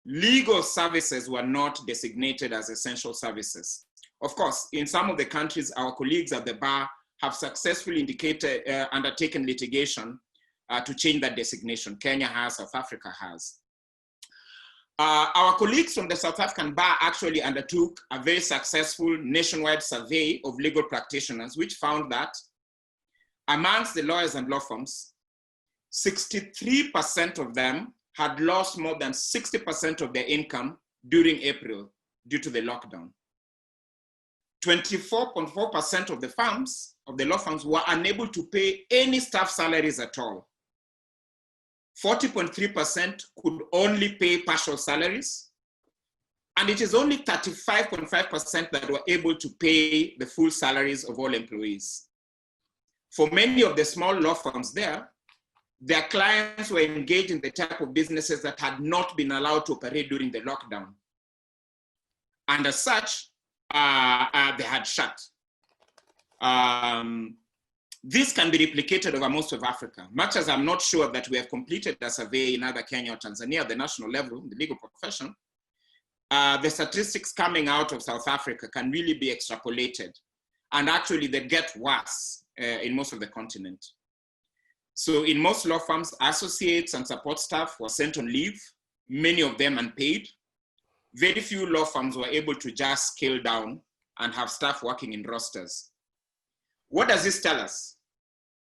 Legal services were not designated as essential services. Of course, in some of the countries, our colleagues at the bar have successfully undertaken litigation to change that designation. Kenya has, South Africa has. Our colleagues from the South African bar actually undertook a very successful nationwide survey of legal practitioners, which found that amongst the lawyers and law firms, 63% of them had lost more than 60% of their income during April due to the lockdown. 24.4% of the firms, of the law firms, were unable to pay any staff salaries at all. 40.3% could only pay partial salaries, and it is only 35.5% that were able to pay the full salaries of all employees. For many of the small law firms there, their clients were engaged in the type of businesses that had not been allowed to operate during the lockdown. And as such, they had shut. This can be replicated over most of Africa. Much as I'm not sure that we have completed a survey in either Kenya or Tanzania at the national level, the legal profession, the statistics coming out of South Africa can really be extrapolated. And actually they get worse in most of the continent. So in most law firms, associates and support staff were sent on leave, many of them unpaid. Very few law firms were able to just scale down and have staff working in rosters. What does this tell us?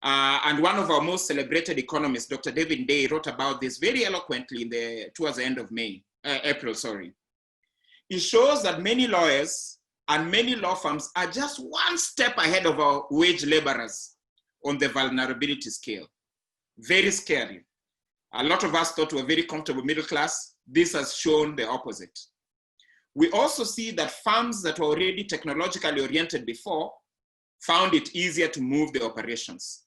And one of our most celebrated economists, Dr. David Day, wrote about this very eloquently towards the end of April. It shows that many lawyers and many law firms are just one step ahead of our wage laborers on the vulnerability scale. Very scary. A lot of us thought we were very comfortable middle class. This has shown the opposite. We also see that firms that were already technologically oriented before found it easier to move the operations.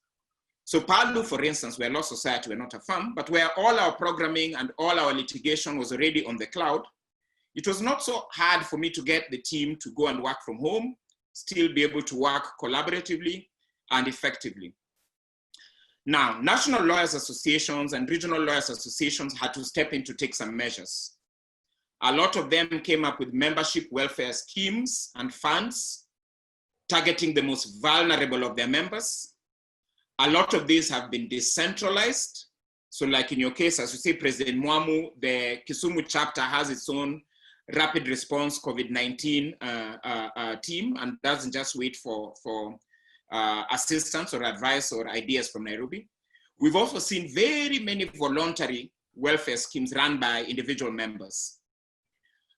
So PALU, for instance, we're a law society, we're not a firm, but where all our programming and all our litigation was already on the cloud, it was not so hard for me to get the team to go and work from home, still be able to work collaboratively and effectively. Now, national lawyers associations and regional lawyers associations had to step in to take some measures. A lot of them came up with membership welfare schemes and funds targeting the most vulnerable of their members. A lot of these have been decentralized. So like in your case, as you say, President Mwamu, the Kisumu chapter has its own rapid response COVID-19 team and doesn't just wait for assistance or advice or ideas from Nairobi. We've also seen very many voluntary welfare schemes run by individual members.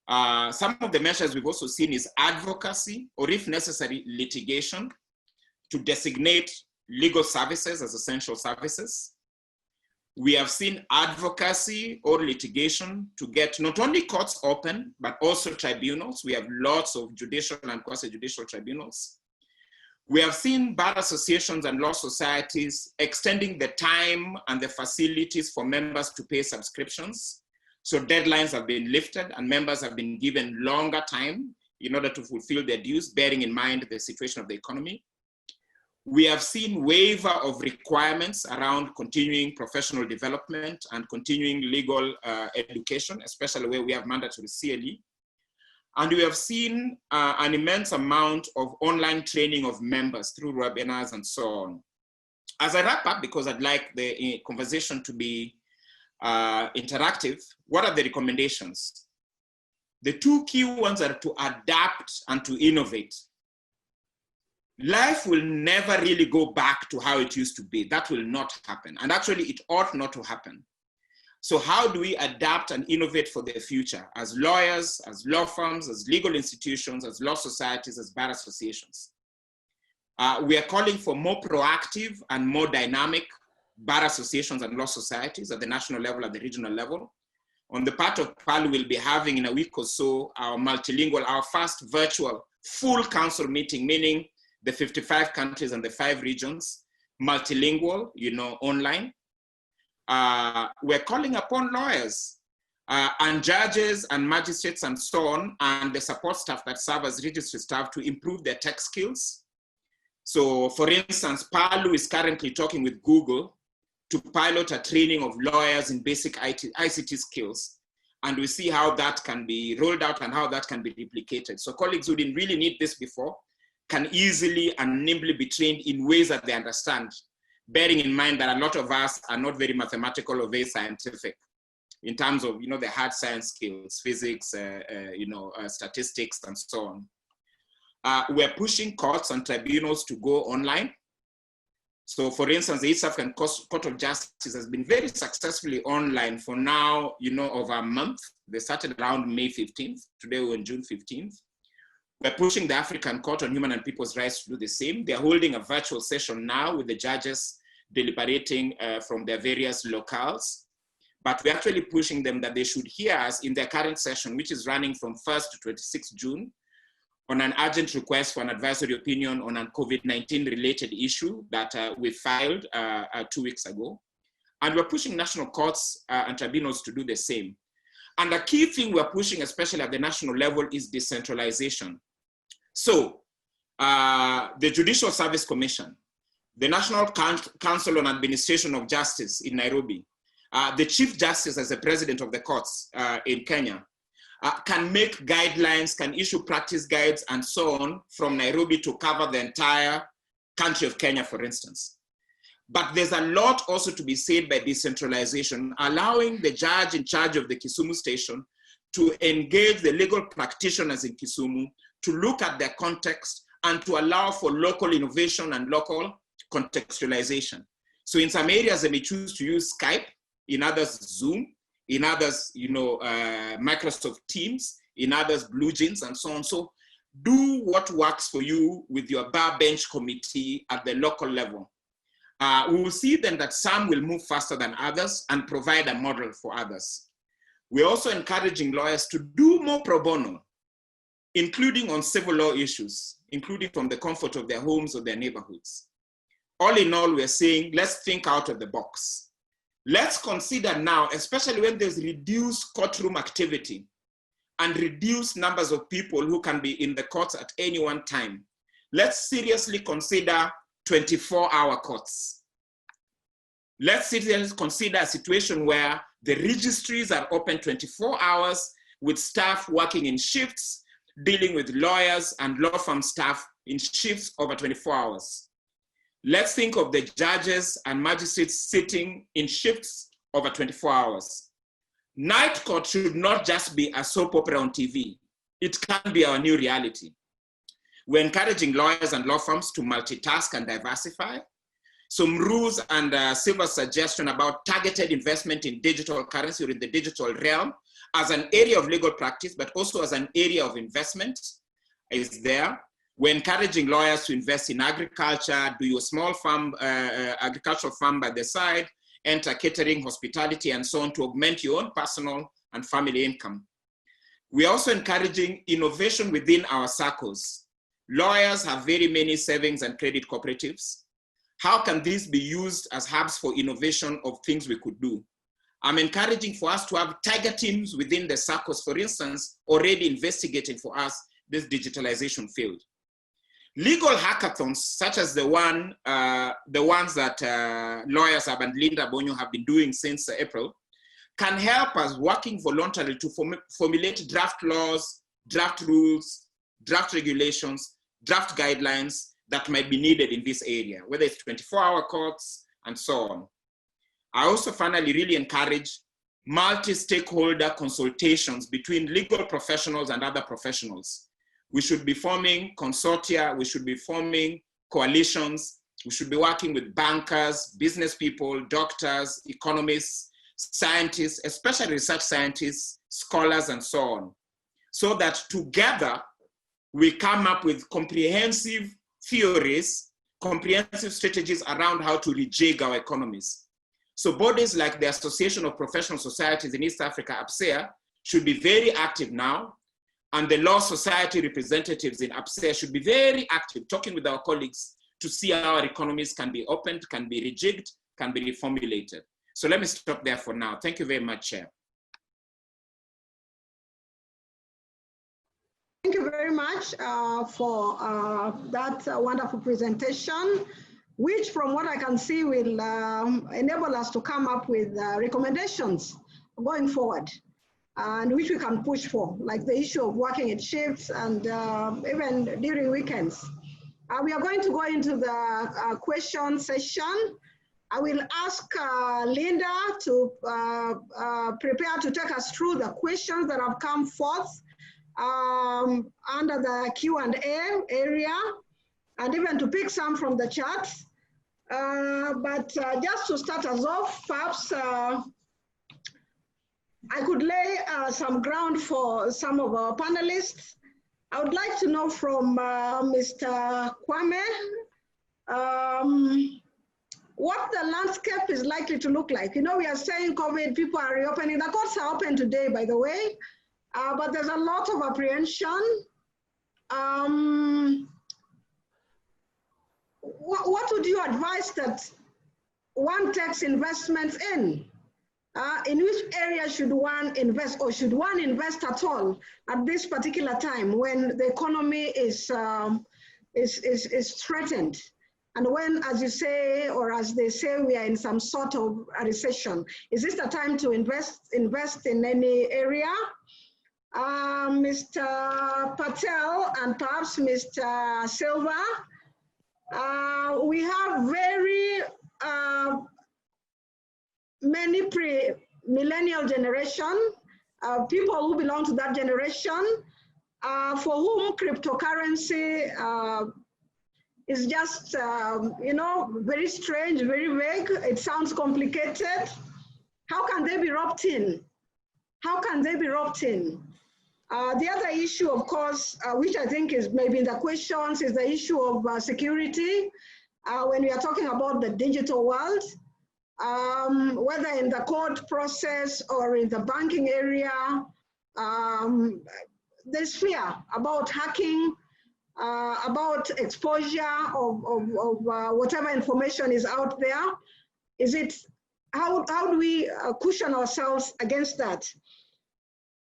Some of the measures we've also seen is advocacy, or if necessary, litigation, to designate legal services as essential services. We have seen advocacy or litigation to get not only courts open, but also tribunals. We have lots of judicial and quasi-judicial tribunals. We have seen bar associations and law societies extending the time and the facilities for members to pay subscriptions. So deadlines have been lifted and members have been given longer time in order to fulfill their dues, bearing in mind the situation of the economy. We have seen waiver of requirements around continuing professional development and continuing legal education, especially where we have mandatory CLE. And we have seen an immense amount of online training of members through webinars and so on. As I wrap up, because I'd like the conversation to be interactive, what are the recommendations? The two key ones are to adapt and to innovate. Life will never really go back to how it used to be. That will not happen. And actually, it ought not to happen. So how do we adapt and innovate for the future as lawyers, as law firms, as legal institutions, as law societies, as bar associations? We are calling for more proactive and more dynamic bar associations and law societies at the national level, at the regional level. On the part of PAL, we'll be having in a week or so our multilingual, our first virtual full council meeting, meaning the 55 countries and the 5 regions, multilingual, online. We're calling upon lawyers and judges and magistrates and so on, and the support staff that serve as registry staff to improve their tech skills. So for instance, PALU is currently talking with Google to pilot a training of lawyers in basic ICT skills. And we see how that can be rolled out and how that can be replicated. So colleagues who didn't really need this before can easily and nimbly be trained in ways that they understand, bearing in mind that a lot of us are not very mathematical or very scientific in terms of, the hard science skills, physics, statistics, and so on. We're pushing courts and tribunals to go online. So for instance, the East African Court of Justice has been very successfully online for now, over a month. They started around May 15th. Today we're on June 15th. We're pushing the African Court on Human and People's Rights to do the same. They're holding a virtual session now with the judges deliberating from their various locales. But we're actually pushing them that they should hear us in their current session, which is running from 1st to 26th June, on an urgent request for an advisory opinion on a COVID-19 related issue that we filed 2 weeks ago. And we're pushing national courts and tribunals to do the same. And the key thing we're pushing, especially at the national level, is decentralization. So the Judicial Service Commission, the National Council on Administration of Justice in Nairobi, the Chief Justice as the president of the courts in Kenya, can make guidelines, can issue practice guides and so on from Nairobi to cover the entire country of Kenya, for instance. But there's a lot also to be said by decentralization, allowing the judge in charge of the Kisumu station to engage the legal practitioners in Kisumu to look at their context and to allow for local innovation and local contextualization. So in some areas, they may choose to use Skype, in others, Zoom, in others, Microsoft Teams, in others, Blue Jeans, and so on. So do what works for you with your bar bench committee at the local level. We will see then that some will move faster than others and provide a model for others. We're also encouraging lawyers to do more pro bono, including on civil law issues, including from the comfort of their homes or their neighborhoods. All in all, we're saying, let's think out of the box. Let's consider now, especially when there's reduced courtroom activity and reduced numbers of people who can be in the courts at any one time, let's seriously consider 24-hour courts. Let's seriously consider a situation where the registries are open 24 hours with staff working in shifts, dealing with lawyers and law firm staff in shifts over 24 hours. Let's think of the judges and magistrates sitting in shifts over 24 hours. Night court should not just be a soap opera on TV. It can be our new reality. We're encouraging lawyers and law firms to multitask and diversify. Some rules and Silva's suggestion about targeted investment in digital currency or in the digital realm as an area of legal practice, but also as an area of investment is there. We're encouraging lawyers to invest in agriculture, do your small farm, agricultural farm by the side, enter catering, hospitality, and so on to augment your own personal and family income. We're also encouraging innovation within our circles. Lawyers have very many savings and credit cooperatives. How can these be used as hubs for innovation of things we could do? I'm encouraging for us to have tiger teams within the circles, for instance, already investigating for us this digitalization field. Legal hackathons, such as the ones that Lawyers Hub and Linda Bonyo have been doing since April, can help us working voluntarily to formulate draft laws, draft rules, draft regulations, draft guidelines that might be needed in this area, whether it's 24-hour courts and so on. I also finally really encourage multi-stakeholder consultations between legal professionals and other professionals. We should be forming consortia, we should be forming coalitions, we should be working with bankers, business people, doctors, economists, scientists, especially research scientists, scholars, and so on, so that together we come up with comprehensive theories, comprehensive strategies around how to rejig our economies. So bodies like the Association of Professional Societies in East Africa, APSEA, should be very active now, and the Law Society representatives in APSEA should be very active, talking with our colleagues to see how our economies can be opened, can be rejigged, can be reformulated. So let me stop there for now. Thank you very much, Chair. Thank you very much for that wonderful presentation, which from what I can see will enable us to come up with recommendations going forward, and which we can push for, like the issue of working in shifts and even during weekends. We are going to go into the question session. I will ask Linda to prepare to take us through the questions that have come forth under the Q&A area, and even to pick some from the chat. But just to start us off, perhaps I could lay some ground for some of our panelists. I would like to know from Mr. Kwame what the landscape is likely to look like. You know, we are saying COVID, people are reopening. The courts are open today, by the way, but there's a lot of apprehension. What would you advise that one takes investments in? In which area should one invest, or should one invest at all at this particular time when the economy is threatened? And when, as you say, or as they say, we are in some sort of a recession, is this the time to invest in any area? Mr. Patel and perhaps Mr. Silva, we have very many pre-millennial generation, people who belong to that generation, for whom cryptocurrency is just, you know, very strange, very vague. It sounds complicated. How can they be roped in? How can they be roped in? The other issue, of course, which I think is maybe in the questions, is the issue of security. When we are talking about the digital world, whether in the court process or in the banking area, there's fear about hacking, about exposure of whatever information is out there. Is it, how do we cushion ourselves against that?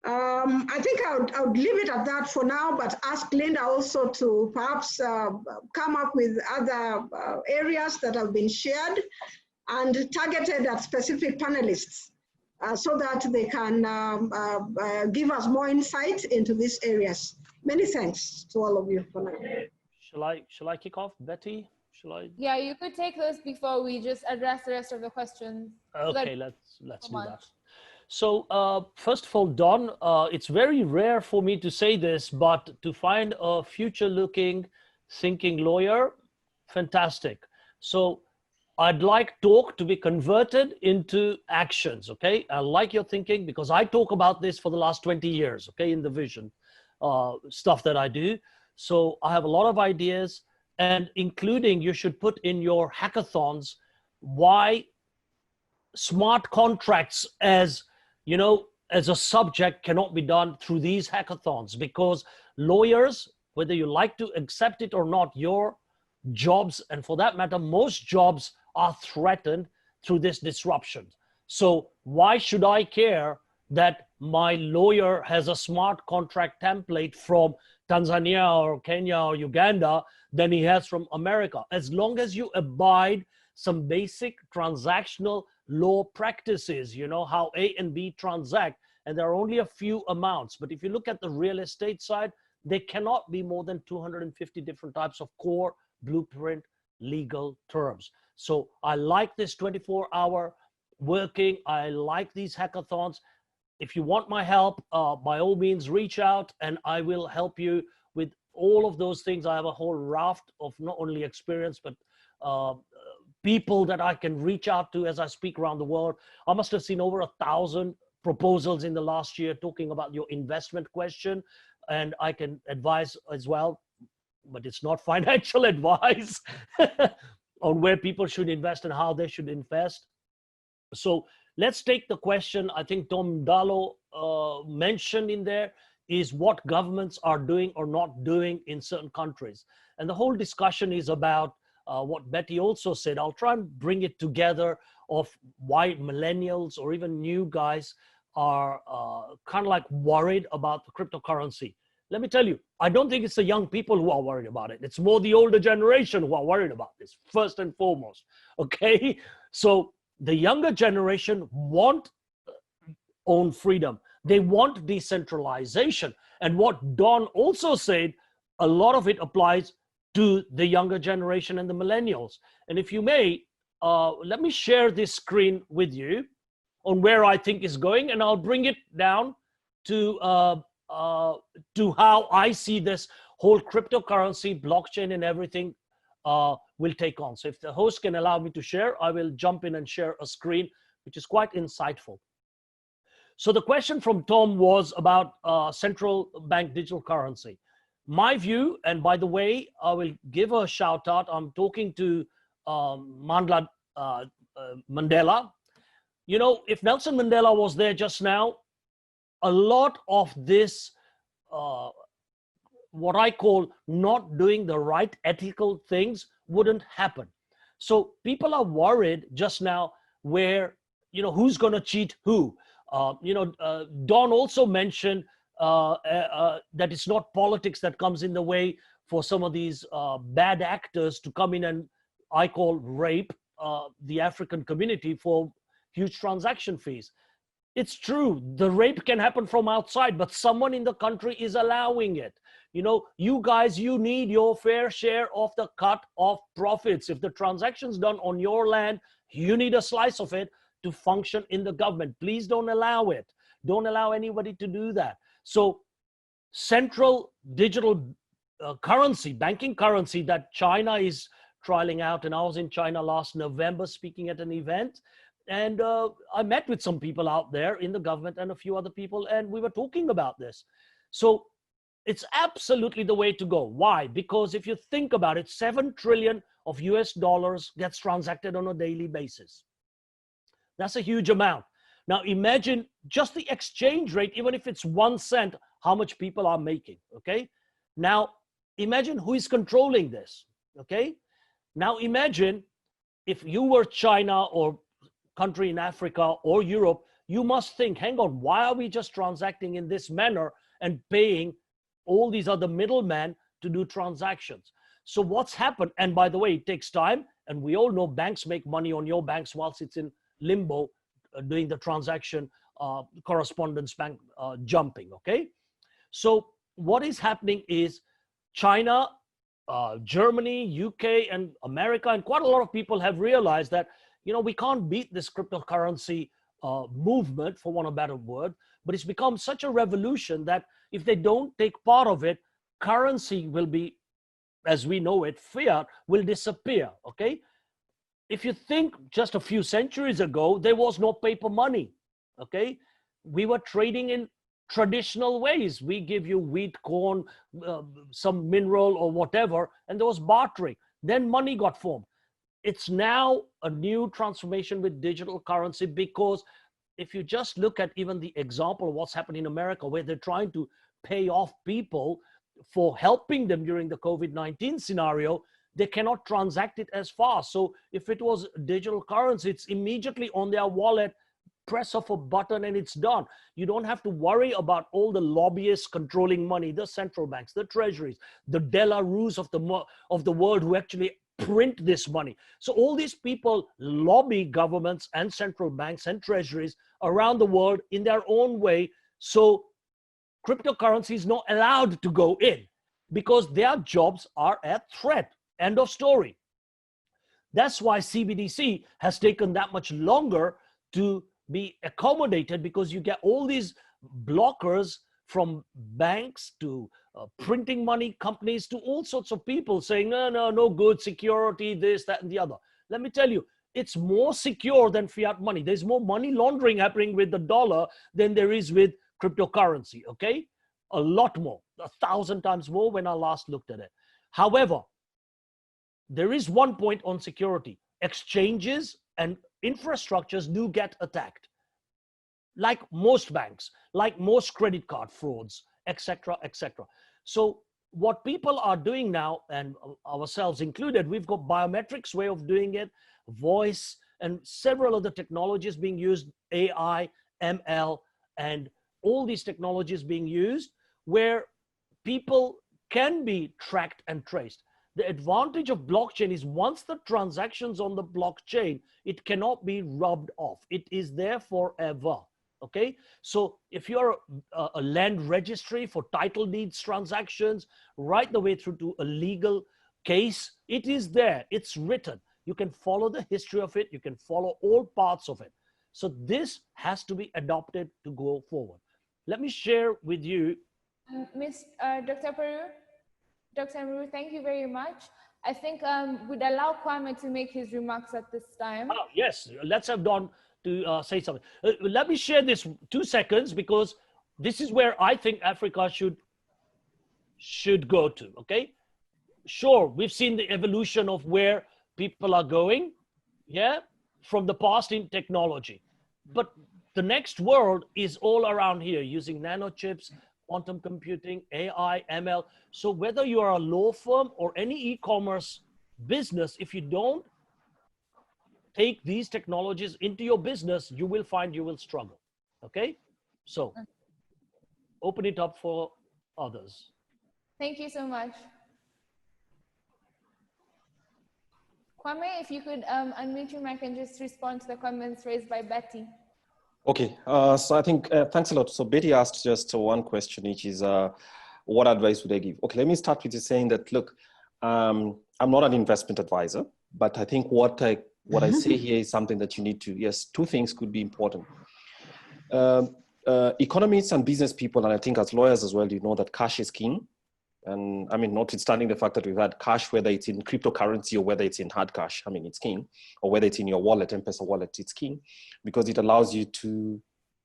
I think I would leave it at that for now, but ask Linda also to perhaps come up with other areas that have been shared and targeted at specific panelists so that they can give us more insight into these areas. Many thanks to all of you for now. Shall I kick off, Betty? Shall I? Yeah, you could take those before we just address the rest of the questions. Okay, let's do that. So first of all, Don, it's very rare for me to say this, but to find a future-looking, thinking lawyer, fantastic. So I'd like talk to be converted into actions, okay? I like your thinking because I talk about this for the last 20 years, okay, in the vision stuff that I do. So I have a lot of ideas, and including you should put in your hackathons why smart contracts as, you know, as a subject cannot be done through these hackathons, because lawyers, whether you like to accept it or not, your jobs, and for that matter, most jobs are threatened through this disruption. So why should I care that my lawyer has a smart contract template from Tanzania or Kenya or Uganda than he has from America? As long as you abide some basic transactional law practices, you know, how A and B transact, and there are only a few amounts. But if you look at the real estate side, there cannot be more than 250 different types of core blueprint legal terms. So I like this 24-hour working. I like these hackathons. If you want my help, by all means, reach out and I will help you with all of those things. I have a whole raft of not only experience, but people that I can reach out to as I speak around the world. I must have seen over 1,000 proposals in the last year talking about your investment question, and I can advise as well, but it's not financial advice on where people should invest and how they should invest. So let's take the question I think Tom Dallo mentioned in there, is what governments are doing or not doing in certain countries. And the whole discussion is about what Betty also said. I'll try and bring it together of why millennials or even new guys are kind of like worried about the cryptocurrency. Let me tell you, I don't think it's the young people who are worried about it. It's more the older generation who are worried about this, first and foremost, okay? So the younger generation want own freedom. They want decentralization. And what Don also said, a lot of it applies to the younger generation and the millennials. And if you may, let me share this screen with you on where I think is going, and I'll bring it down to how I see this whole cryptocurrency, blockchain, and everything will take on. So if the host can allow me to share, I will jump in and share a screen, which is quite insightful. So the question from Tom was about central bank digital currency. My view, and by the way, I will give a shout out. I'm talking to Mandla Mandela. You know, if Nelson Mandela was there just now, a lot of this, what I call not doing the right ethical things, wouldn't happen. So people are worried just now where, you know, who's going to cheat who. Don also mentioned that it's not politics that comes in the way for some of these bad actors to come in and, I call, rape the African community for huge transaction fees. It's true, the rape can happen from outside, but someone in the country is allowing it. You know, you guys, you need your fair share of the cut of profits. If the transaction's done on your land, you need a slice of it to function in the government. Please don't allow it. Don't allow anybody to do that. So central digital currency, banking currency that China is trialing out, and I was in China last November speaking at an event, and I met with some people out there in the government and a few other people, and we were talking about this. So it's absolutely the way to go. Why? Because if you think about it, 7 trillion of US dollars gets transacted on a daily basis. That's a huge amount. Now imagine just the exchange rate, even if it's 1 cent, how much people are making, okay? Now imagine who is controlling this, okay? Now imagine if you were China or country in Africa or Europe, you must think, hang on, why are we just transacting in this manner and paying all these other middlemen to do transactions? So what's happened, and by the way, it takes time, and we all know banks make money on your banks whilst it's in limbo, doing the transaction, correspondence bank jumping, okay? So what is happening is China, Germany, UK, and America, and quite a lot of people have realized that, you know, we can't beat this cryptocurrency movement, for want of a better word, but it's become such a revolution that if they don't take part of it, currency will be, as we know it, fiat will disappear, okay? If you think just a few centuries ago, there was no paper money, okay? We were trading in traditional ways. We give you wheat, corn, some mineral or whatever, and there was bartering. Then money got formed. It's now a new transformation with digital currency, because if you just look at even the example of what's happened in America, where they're trying to pay off people for helping them during the COVID-19 scenario, they cannot transact it as fast. So if it was digital currency, it's immediately on their wallet, press of a button and it's done. You don't have to worry about all the lobbyists controlling money, the central banks, the treasuries, the Delarues of the world who actually print this money. So all these people lobby governments and central banks and treasuries around the world in their own way. So cryptocurrency is not allowed to go in because their jobs are at threat. End of story. That's why CBDC has taken that much longer to be accommodated, because you get all these blockers from banks to printing money companies to all sorts of people saying, no good, security, this, that, and the other. Let me tell you, it's more secure than fiat money. There's more money laundering happening with the dollar than there is with cryptocurrency, okay? A lot more, 1,000 times more when I last looked at it. However, there is one point on security. Exchanges and infrastructures do get attacked, like most banks, like most credit card frauds, etc., etc. So what people are doing now, and ourselves included, we've got biometrics way of doing it, voice, and several other technologies being used, AI, ML, and all these technologies being used where people can be tracked and traced. The advantage of blockchain is once the transaction's on the blockchain, it cannot be rubbed off. It is there forever, okay? So if you're a land registry for title deeds transactions, right the way through to a legal case, it is there, it's written. You can follow the history of it, you can follow all parts of it. So this has to be adopted to go forward. Let me share with you. Dr. Peru? Dr. Amru, thank you very much. I think we'd allow Kwame to make his remarks at this time. Oh, yes, let's have Don to say something. Let me share this 2 seconds, because this is where I think Africa should go to, okay? Sure, we've seen the evolution of where people are going, yeah, from the past in technology. But the next world is all around here, using nanochips, quantum computing, AI, ML. So whether you are a law firm or any e-commerce business, if you don't take these technologies into your business, you will find you will struggle, okay? So open it up for others. Thank you so much. Kwame, if you could unmute your mic and just respond to the comments raised by Betty. Okay, so I think, thanks a lot. So Betty asked just one question, which is, what advice would I give? Okay, let me start with you saying that, look, I'm not an investment advisor, but I think what I say here is something that you need to, yes, 2 things could be important. Economists and business people, and I think as lawyers as well, you know that cash is king. And I mean, notwithstanding the fact that we've had cash, whether it's in cryptocurrency or whether it's in hard cash, I mean, it's king, or whether it's in your wallet, M-Pesa wallet, it's king, because it allows you to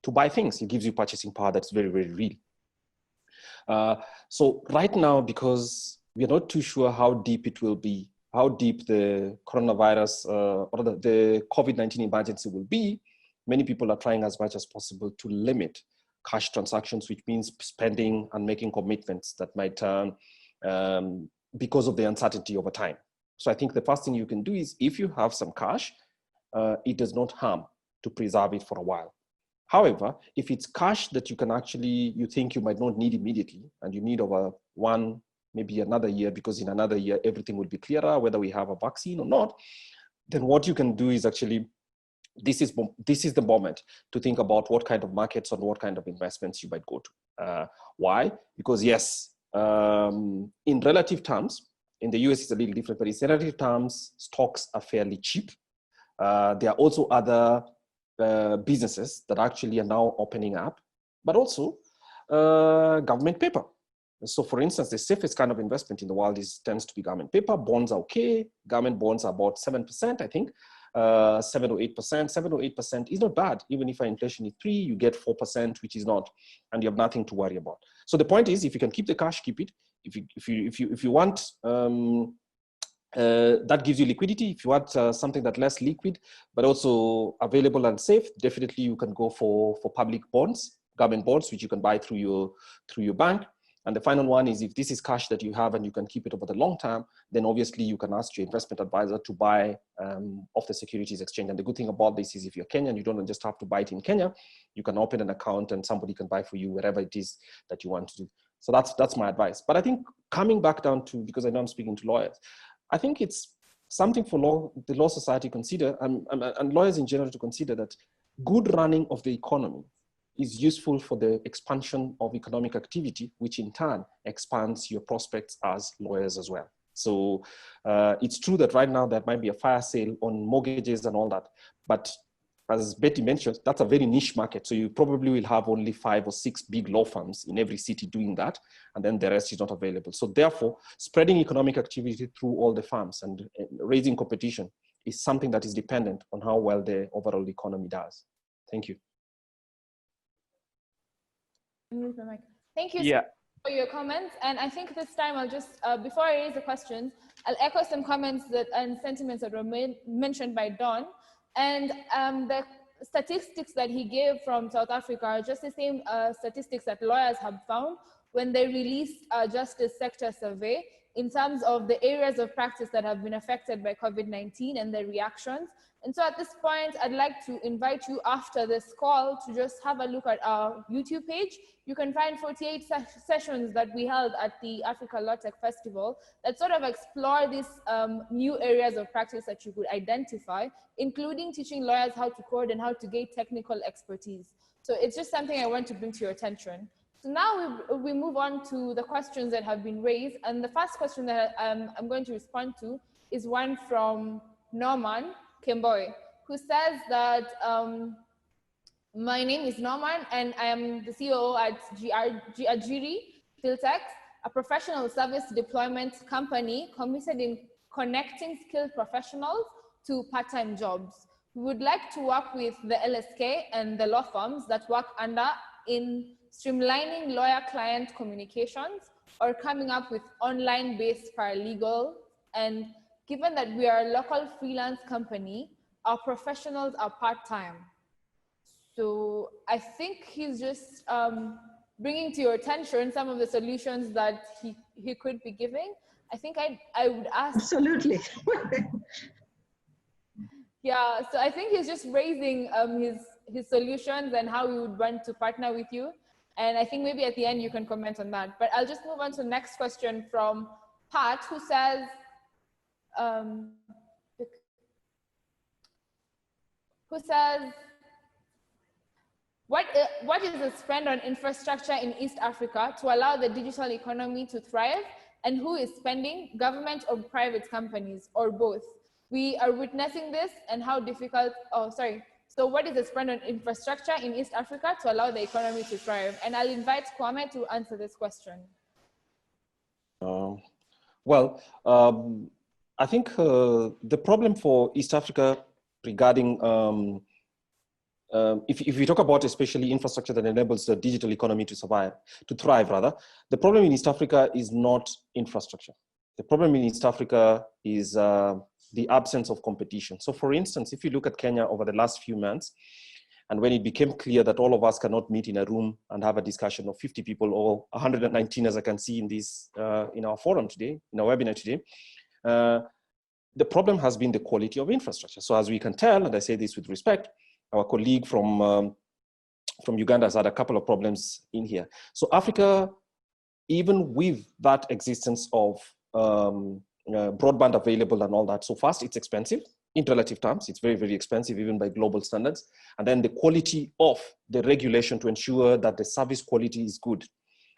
buy things. It gives you purchasing power that's very, very real. So right now, because we are not too sure how deep it will be, how deep the coronavirus or the COVID-19 emergency will be, many people are trying as much as possible to limit cash transactions, which means spending and making commitments that might turn because of the uncertainty over time. So I think the first thing you can do is, if you have some cash, it does not harm to preserve it for a while. However, if it's cash that you can actually, you think you might not need immediately, and you need over one, maybe another year, because in another year, everything will be clearer, whether we have a vaccine or not, then what you can do is actually, this is the moment to think about what kind of markets and what kind of investments you might go to. Why? Because yes, in relative terms, in the US it's a little different, but in relative terms, stocks are fairly cheap. There are also other businesses that actually are now opening up, but also government paper. So for instance, the safest kind of investment in the world tends to be government paper. Bonds are okay. Government bonds are about 7%, I think. 7 or 8%. 7 or 8% is not bad. Even if our inflation is 3, you get 4%, which is not, and you have nothing to worry about. So the point is, if you can keep the cash, keep it. If you want, that gives you liquidity. If you want something that's less liquid, but also available and safe, definitely you can go for public bonds, government bonds, which you can buy through your bank. And the final one is, if this is cash that you have and you can keep it over the long term, then obviously you can ask your investment advisor to buy off the securities exchange. And the good thing about this is, if you're Kenyan, you don't just have to buy it in Kenya. You can open an account and somebody can buy for you wherever it is that you want to do. So that's my advice. But I think coming back down to, because I know I'm speaking to lawyers, I think it's something for the law society to consider, and lawyers in general to consider, that good running of the economy is useful for the expansion of economic activity, which in turn expands your prospects as lawyers as well. So it's true that right now there might be a fire sale on mortgages and all that, but as Betty mentioned, that's a very niche market. So you probably will have only 5 or 6 big law firms in every city doing that, and then the rest is not available. So therefore, spreading economic activity through all the firms and raising competition is something that is dependent on how well the overall economy does. Thank you. Thank you so much for your comments. And I think this time I'll just, before I raise the questions, I'll echo some comments and sentiments that were mentioned by Don. And the statistics that he gave from South Africa are just the same statistics that lawyers have found when they released a justice sector survey in terms of the areas of practice that have been affected by COVID-19 and their reactions. And so at this point, I'd like to invite you after this call to just have a look at our YouTube page. You can find 48 sessions that we held at the Africa Law Tech Festival that sort of explore these new areas of practice that you could identify, including teaching lawyers how to code and how to gain technical expertise. So it's just something I want to bring to your attention. So now we move on to the questions that have been raised. And the first question that I'm going to respond to is one from Norman Kemboy, who says that, my name is Norman and I am the CEO at Ajiri Fintech, a professional service deployment company committed in connecting skilled professionals to part-time jobs. We would like to work with the LSK and the law firms that work under in streamlining lawyer-client communications or coming up with online-based paralegal. And given that we are a local freelance company, our professionals are part-time. So I think he's just bringing to your attention some of the solutions that he could be giving. I think I would ask. Absolutely. Yeah, so I think he's just raising his solutions and how we would want to partner with you. And I think maybe at the end you can comment on that. But I'll just move on to the next question from Pat, who says, what is the spend on infrastructure in East Africa to allow the digital economy to thrive? And who is spending, government or private companies, or both? We are witnessing this, and how difficult, So what is the spend on infrastructure in East Africa to allow the economy to thrive? And I'll invite Kwame to answer this question. I think the problem for East Africa regarding, if we talk about especially infrastructure that enables the digital economy to thrive rather, the problem in East Africa is not infrastructure. The problem in East Africa is the absence of competition. So for instance, if you look at Kenya over the last few months, and when it became clear that all of us cannot meet in a room and have a discussion of 50 people or 119, as I can see in this, in our forum today, in our webinar today, the problem has been the quality of infrastructure. So as we can tell, and I say this with respect, our colleague from Uganda has had a couple of problems in here. So Africa, even with that existence of broadband available and all that, so first it's expensive in relative terms. It's very, very expensive even by global standards. And then the quality of the regulation to ensure that the service quality is good.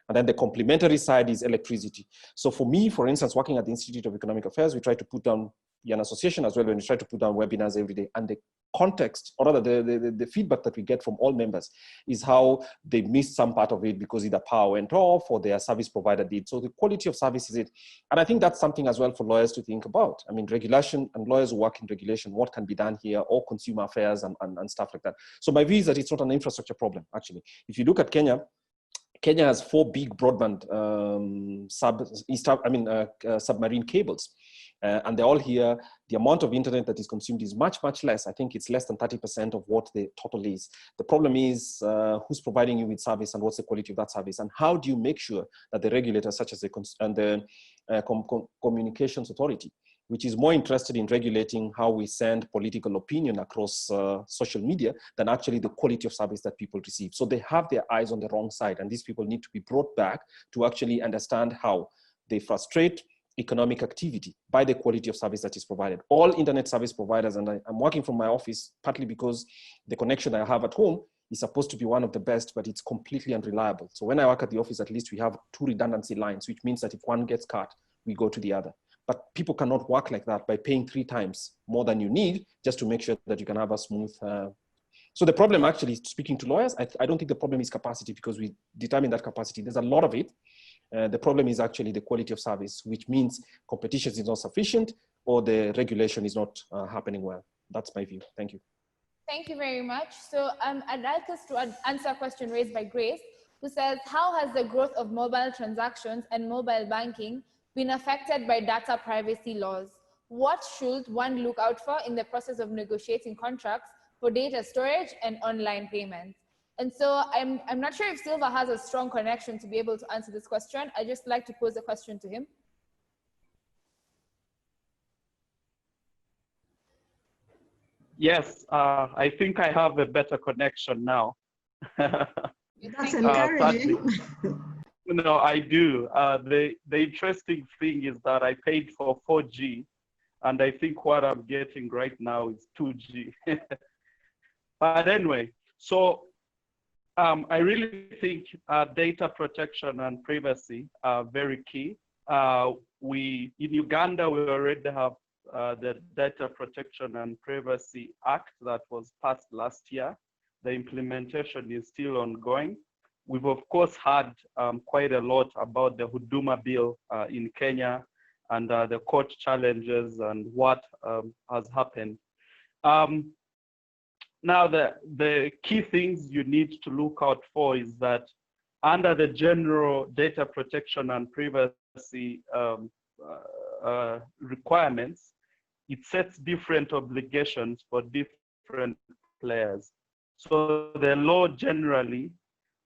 And then the complementary side is electricity. So for me, for instance, working at the Institute of Economic Affairs, we try to put down you're an association as well, when you try to put down webinars every day, and the context, or rather the feedback that we get from all members is how they missed some part of it because either power went off or their service provider did. So the quality of service is it. And I think that's something as well for lawyers to think about. I mean, regulation, and lawyers who work in regulation, what can be done here, or consumer affairs and stuff like that. So my view is that it's not an infrastructure problem, actually. If you look at Kenya, Kenya has 4 big broadband submarine cables. And they're all here. The amount of internet that is consumed is much, much less. I think it's less than 30% of what the total is. The problem is who's providing you with service and what's the quality of that service, and how do you make sure that the regulators, such as the Communications Authority, which is more interested in regulating how we send political opinion across social media than actually the quality of service that people receive. So they have their eyes on the wrong side, and these people need to be brought back to actually understand how they frustrate economic activity by the quality of service that is provided. All internet service providers, and I'm working from my office partly because the connection I have at home is supposed to be one of the best, but it's completely unreliable. So when I work at the office, at least we have 2 redundancy lines, which means that if one gets cut, we go to the other. But people cannot work like that by paying 3 times more than you need just to make sure that you can have a smooth. So the problem, actually, speaking to lawyers, I don't think the problem is capacity, because we determine that capacity. There's a lot of it. The problem is actually the quality of service, which means competition is not sufficient or the regulation is not happening well. That's my view. Thank you. Thank you very much. So I'd like us to answer a question raised by Grace, who says, how has the growth of mobile transactions and mobile banking been affected by data privacy laws? What should one look out for in the process of negotiating contracts for data storage and online payments? And so I'm not sure if Silva has a strong connection to be able to answer this question. I just like to pose a question to him. Yes, I think I have a better connection now. That's encouraging. No, I do. The interesting thing is that I paid for 4G, and I think what I'm getting right now is 2G. But anyway, so I really think data protection and privacy are very key. In Uganda, we already have the Data Protection and Privacy Act that was passed last year. The implementation is still ongoing. We've of course heard quite a lot about the Huduma bill in Kenya and the court challenges and what has happened. Now, the key things you need to look out for is that under the general data protection and privacy requirements, it sets different obligations for different players. So the law generally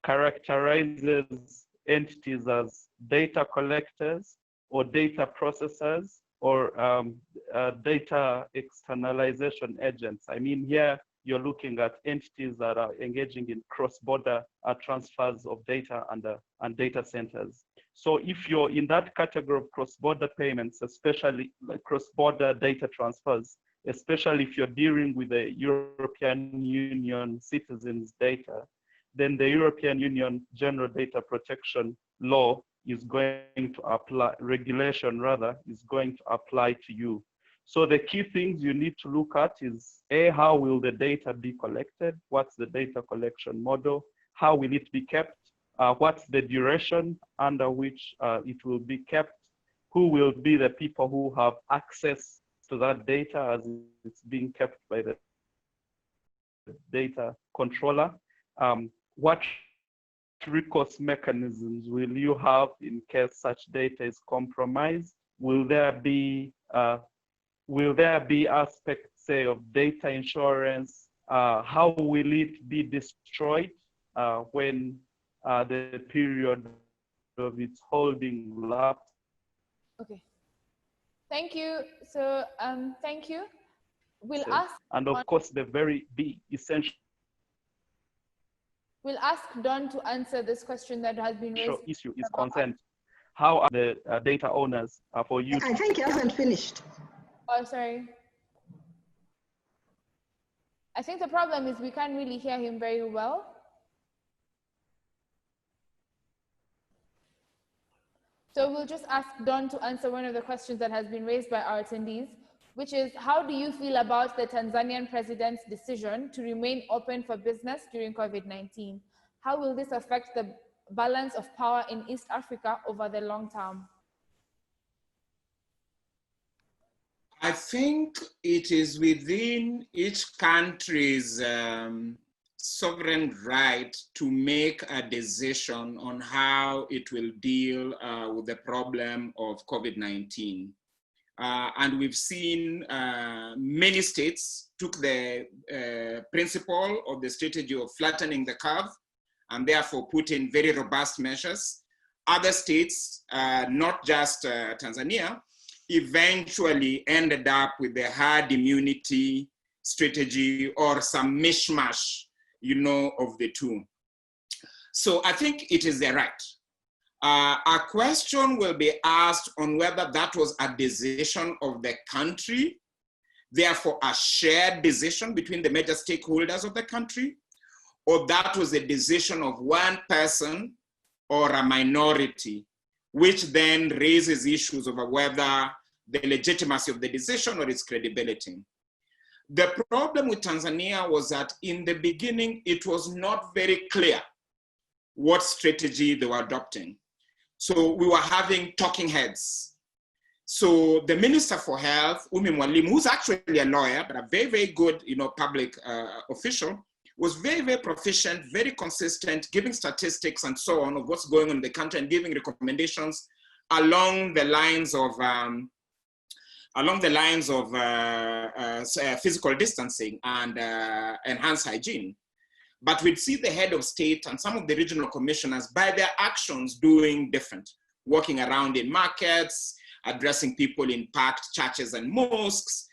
characterizes entities as data collectors or data processors or data externalization agents. I mean, here you're looking at entities that are engaging in cross-border transfers of data and data centers. So if you're in that category of cross-border payments, especially like cross-border data transfers, especially if you're dealing with the European Union citizens' data, then the European Union General Data Protection Law is going to apply, regulation rather, is going to apply to you. So the key things you need to look at is A, how will the data be collected? What's the data collection model? How will it be kept? What's the duration under which it will be kept? Who will be the people who have access to that data as it's being kept by the data controller? What recourse mechanisms will you have in case such data is compromised? Will there be aspects, say, of data insurance? How will it be destroyed when the period of its holding lapse? Okay, thank you. So thank you. We'll ask, and of course, the very essential. We'll ask Don to answer this question that has been raised. Issue is consent. How are the data owners for you? I think he hasn't finished. Oh, sorry. I think the problem is we can't really hear him very well. So we'll just ask Don to answer one of the questions that has been raised by our attendees, which is, how do you feel about the Tanzanian president's decision to remain open for business during COVID-19? How will this affect the balance of power in East Africa over the long term? I think it is within each country's sovereign right to make a decision on how it will deal with the problem of COVID-19. And we've seen many states took the principle of the strategy of flattening the curve and therefore put in very robust measures. Other states, not just Tanzania, eventually ended up with the herd immunity strategy or some mishmash, of the two. So I think it is the right. A question will be asked on whether that was a decision of the country, therefore a shared decision between the major stakeholders of the country, or that was a decision of one person or a minority, which then raises issues over whether the legitimacy of the decision or its credibility. The problem with Tanzania was that in the beginning, it was not very clear what strategy they were adopting. So we were having talking heads. So the Minister for Health, Umi Mwalimu, who's actually a lawyer, but a very, very good public official, was very, very proficient, very consistent, giving statistics and so on of what's going on in the country and giving recommendations along the lines of physical distancing and enhanced hygiene. But we'd see the head of state and some of the regional commissioners by their actions doing different, walking around in markets, addressing people in packed churches and mosques,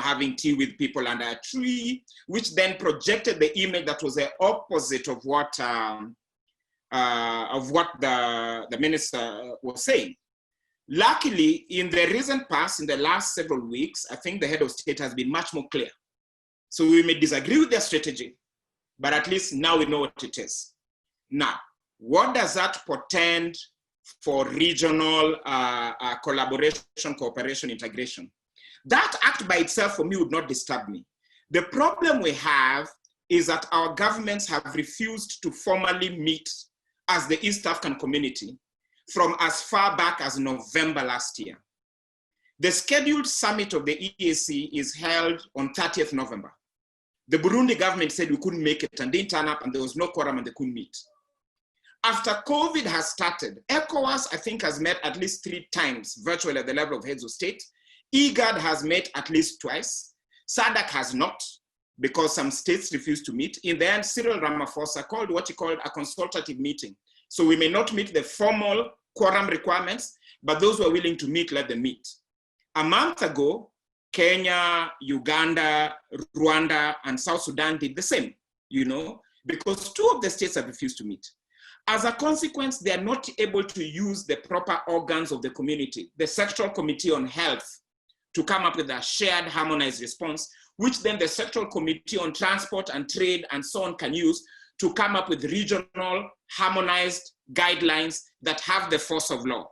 having tea with people under a tree, which then projected the image that was the opposite of what the minister was saying. Luckily, in the recent past, in the last several weeks, I think the head of state has been much more clear. So we may disagree with their strategy, but at least now we know what it is. Now, what does that portend for regional collaboration, cooperation, integration? That act by itself for me would not disturb me. The problem we have is that our governments have refused to formally meet as the East African community from as far back as November last year. The scheduled summit of the EAC is held on 30th November. The Burundi government said we couldn't make it and didn't turn up and there was no quorum and they couldn't meet. After COVID has started, ECOWAS, I think, has met at least 3 times virtually at the level of heads of state. IGAD has met at least twice. SADC has not, because some states refused to meet. In the end, Cyril Ramaphosa called what he called a consultative meeting. So we may not meet the formal quorum requirements, but those who are willing to meet, let them meet. A month ago, Kenya, Uganda, Rwanda, and South Sudan did the same, because 2 of the states have refused to meet. As a consequence, they are not able to use the proper organs of the community, the Sectoral Committee on Health, to come up with a shared harmonized response, which then the Sectoral Committee on Transport and Trade and so on can use to come up with regional harmonized guidelines that have the force of law.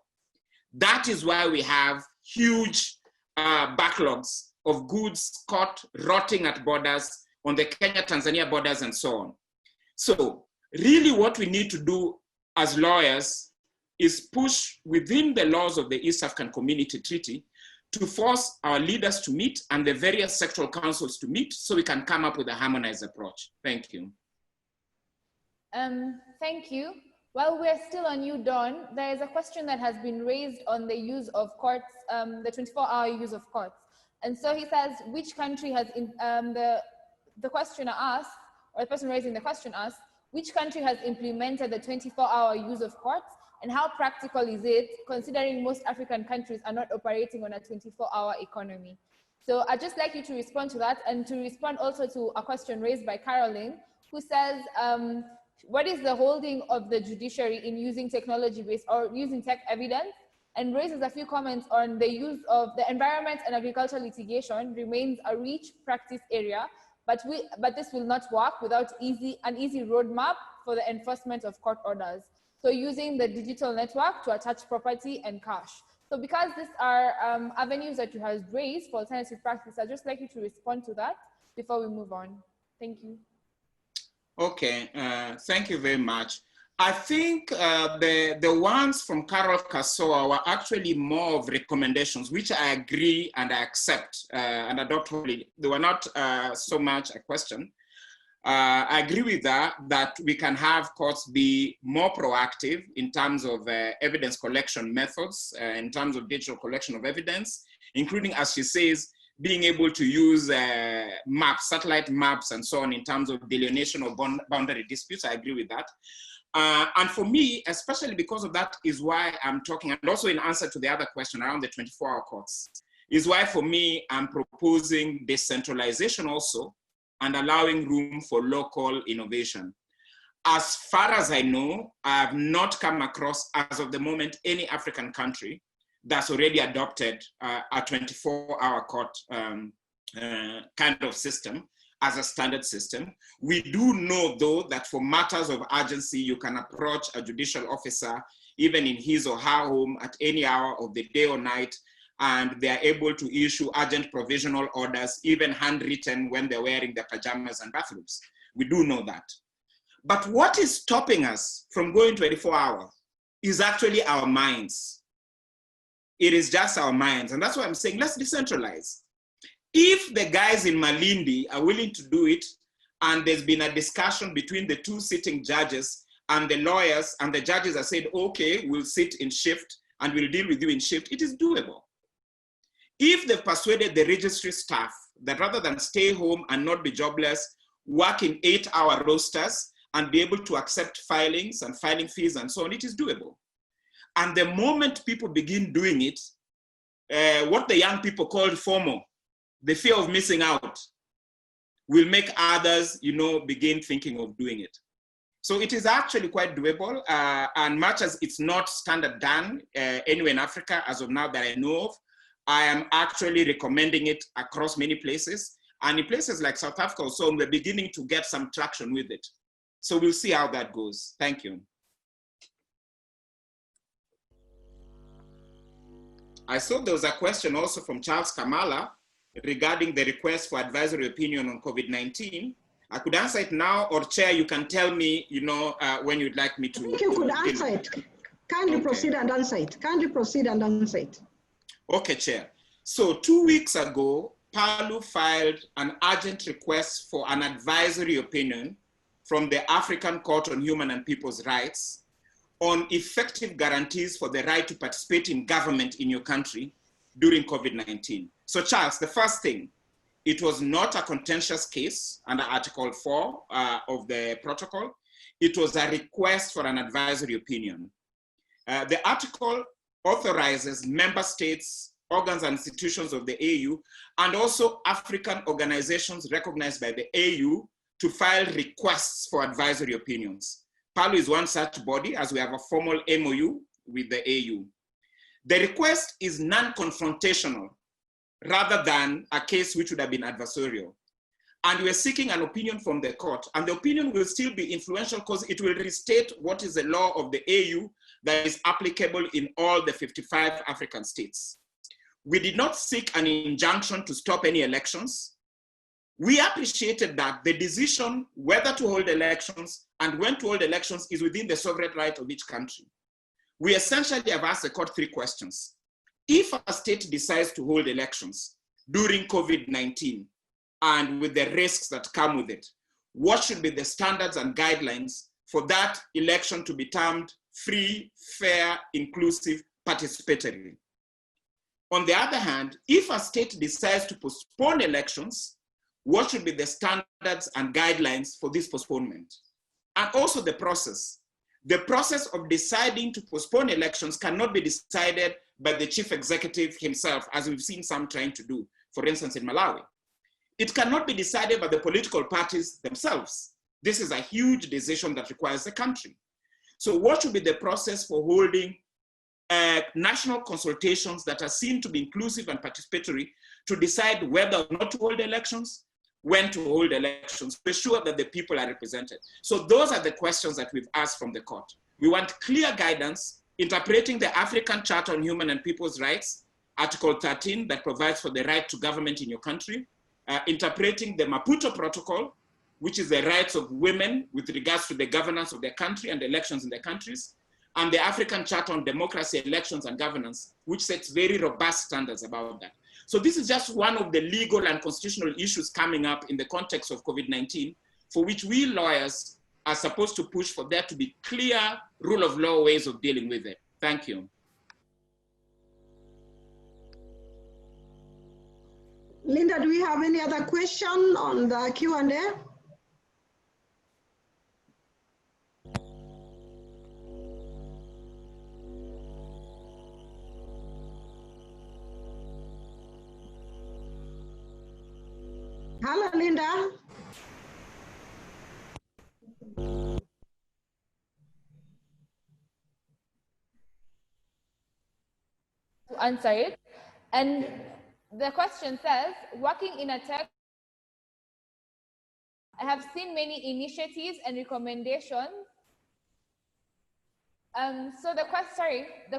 That is why we have huge backlogs of goods caught rotting at borders, on the Kenya-Tanzania borders and so on. So really what we need to do as lawyers is push within the laws of the East African Community Treaty to force our leaders to meet and the various sectoral councils to meet so we can come up with a harmonized approach. Thank you. Thank you. While we're still on you, Dawn, there is a question that has been raised on the use of courts, the 24-hour use of courts. And so he says, which country has, the questioner asked, or the person raising the question asked, which country has implemented the 24-hour use of courts, and how practical is it, considering most African countries are not operating on a 24-hour economy? So I'd just like you to respond to that, and to respond also to a question raised by Caroline, who says, what is the holding of the judiciary in using technology-based or using tech evidence, and raises a few comments on the use of the environment and agricultural litigation remains a rich practice area, but this will not work without an easy roadmap for the enforcement of court orders. So using the digital network to attach property and cash. So because these are avenues that you have raised for alternative practice, I'd just like you to respond to that before we move on. Thank you. Okay, thank you very much. I think the ones from Carol Kasoa were actually more of recommendations, which I agree and I accept and adopt wholly. They were not so much a question. I agree with that we can have courts be more proactive in terms of evidence collection methods, in terms of digital collection of evidence, including, as she says, being able to use maps, satellite maps and so on in terms of delineation of boundary disputes. I agree with that. And for me, especially because of that, is why I'm talking, and also in answer to the other question around the 24-hour courts, is why for me, I'm proposing decentralization also and allowing room for local innovation. As far as I know, I have not come across, as of the moment, any African country that's already adopted a 24-hour court kind of system as a standard system. We do know, though, that for matters of urgency, you can approach a judicial officer, even in his or her home at any hour of the day or night, and they are able to issue urgent provisional orders, even handwritten when they're wearing their pajamas and bathrobes. We do know that. But what is stopping us from going 24-hour is actually our minds. It is just our minds. And that's why I'm saying, let's decentralize. If the guys in Malindi are willing to do it, and there's been a discussion between the two sitting judges and the lawyers, and the judges have said, okay, we'll sit in shift and we'll deal with you in shift, it is doable. If they've persuaded the registry staff that rather than stay home and not be jobless, work in 8-hour rosters and be able to accept filings and filing fees and so on, it is doable. And the moment people begin doing it, what the young people called FOMO, the fear of missing out, will make others, begin thinking of doing it. So it is actually quite doable, and much as it's not standard done anywhere in Africa as of now that I know of, I am actually recommending it across many places. And in places like South Africa or so on, we're beginning to get some traction with it. So we'll see how that goes. Thank you. I saw there was a question also from Charles Kamala regarding the request for advisory opinion on COVID-19. I could answer it now, or Chair, you can tell me, when you'd like me to. I think you could answer it. Kindly proceed and answer it. Kindly proceed and answer it. Okay, Chair. So 2 weeks ago, PALU filed an urgent request for an advisory opinion from the African Court on Human and People's Rights on effective guarantees for the right to participate in government in your country during COVID-19. So Charles, the first thing, it was not a contentious case under Article 4 of the protocol. It was a request for an advisory opinion. The article authorizes member states, organs and institutions of the AU, and also African organizations recognized by the AU to file requests for advisory opinions. PALU is one such body, as we have a formal MOU with the AU. The request is non-confrontational, rather than a case which would have been adversarial. And we're seeking an opinion from the court, and the opinion will still be influential because it will restate what is the law of the AU that is applicable in all the 55 African states. We did not seek an injunction to stop any elections. We appreciated that the decision whether to hold elections and when to hold elections is within the sovereign right of each country. We essentially have asked the court 3 questions. If a state decides to hold elections during COVID-19 and with the risks that come with it, what should be the standards and guidelines for that election to be termed free, fair, inclusive, participatory? On the other hand, if a state decides to postpone elections, what should be the standards and guidelines for this postponement? And also the process. The process of deciding to postpone elections cannot be decided by the chief executive himself, as we've seen some trying to do, for instance, in Malawi. It cannot be decided by the political parties themselves. This is a huge decision that requires the country. So what should be the process for holding national consultations that are seen to be inclusive and participatory to decide whether or not to hold elections, when to hold elections, to ensure that the people are represented? So those are the questions that we've asked from the court. We want clear guidance interpreting the African Charter on Human and People's Rights, Article 13, that provides for the right to government in your country, interpreting the Maputo Protocol, which is the rights of women with regards to the governance of their country and elections in their countries, and the African Charter on Democracy, Elections, and Governance, which sets very robust standards about that. So this is just one of the legal and constitutional issues coming up in the context of COVID-19, for which we lawyers are supposed to push for there to be clear rule of law ways of dealing with it. Thank you. Linda, do we have any other question on the Q&A? Hello, Linda. To answer it. And the question says, working in a tech, I have seen many initiatives and recommendations. So the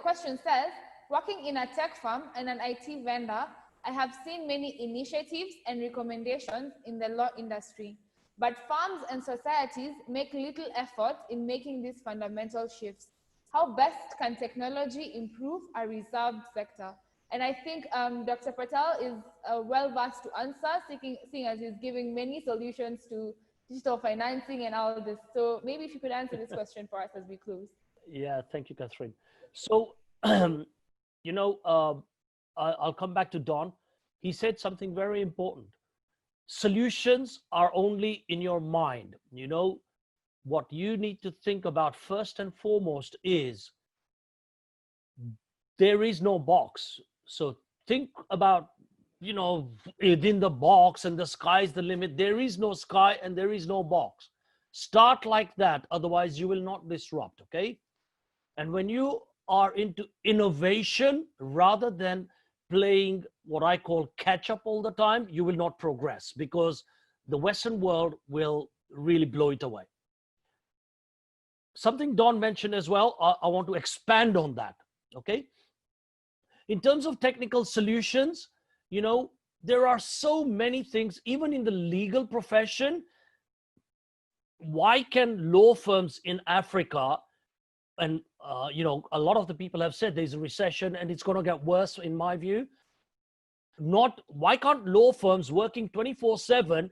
question says, working in a tech firm and an IT vendor, I have seen many initiatives and recommendations in the law industry, but firms and societies make little effort in making these fundamental shifts. How best can technology improve a reserved sector? And I think Dr. Patel is well-versed to answer, seeing as he's giving many solutions to digital financing and all this. So maybe if you could answer this question for us as we close. Yeah, thank you, Catherine. So, you know, I'll come back to Don. He said something very important. Solutions are only in your mind. You know, what you need to think about first and foremost is there is no box. So think about, you know, within the box and the sky is the limit. There is no sky and there is no box. Start like that. Otherwise, you will not disrupt. Okay. And when you are into innovation rather than playing what I call catch up all the time, you will not progress because the Western world will really blow it away. Something Don mentioned as well, I want to expand on that, okay? In terms of technical solutions, you know, there are so many things, even in the legal profession. Why can law firms in Africa, and you know, a lot of the people have said there's a recession and it's going to get worse in my view. Why can't law firms working 24/7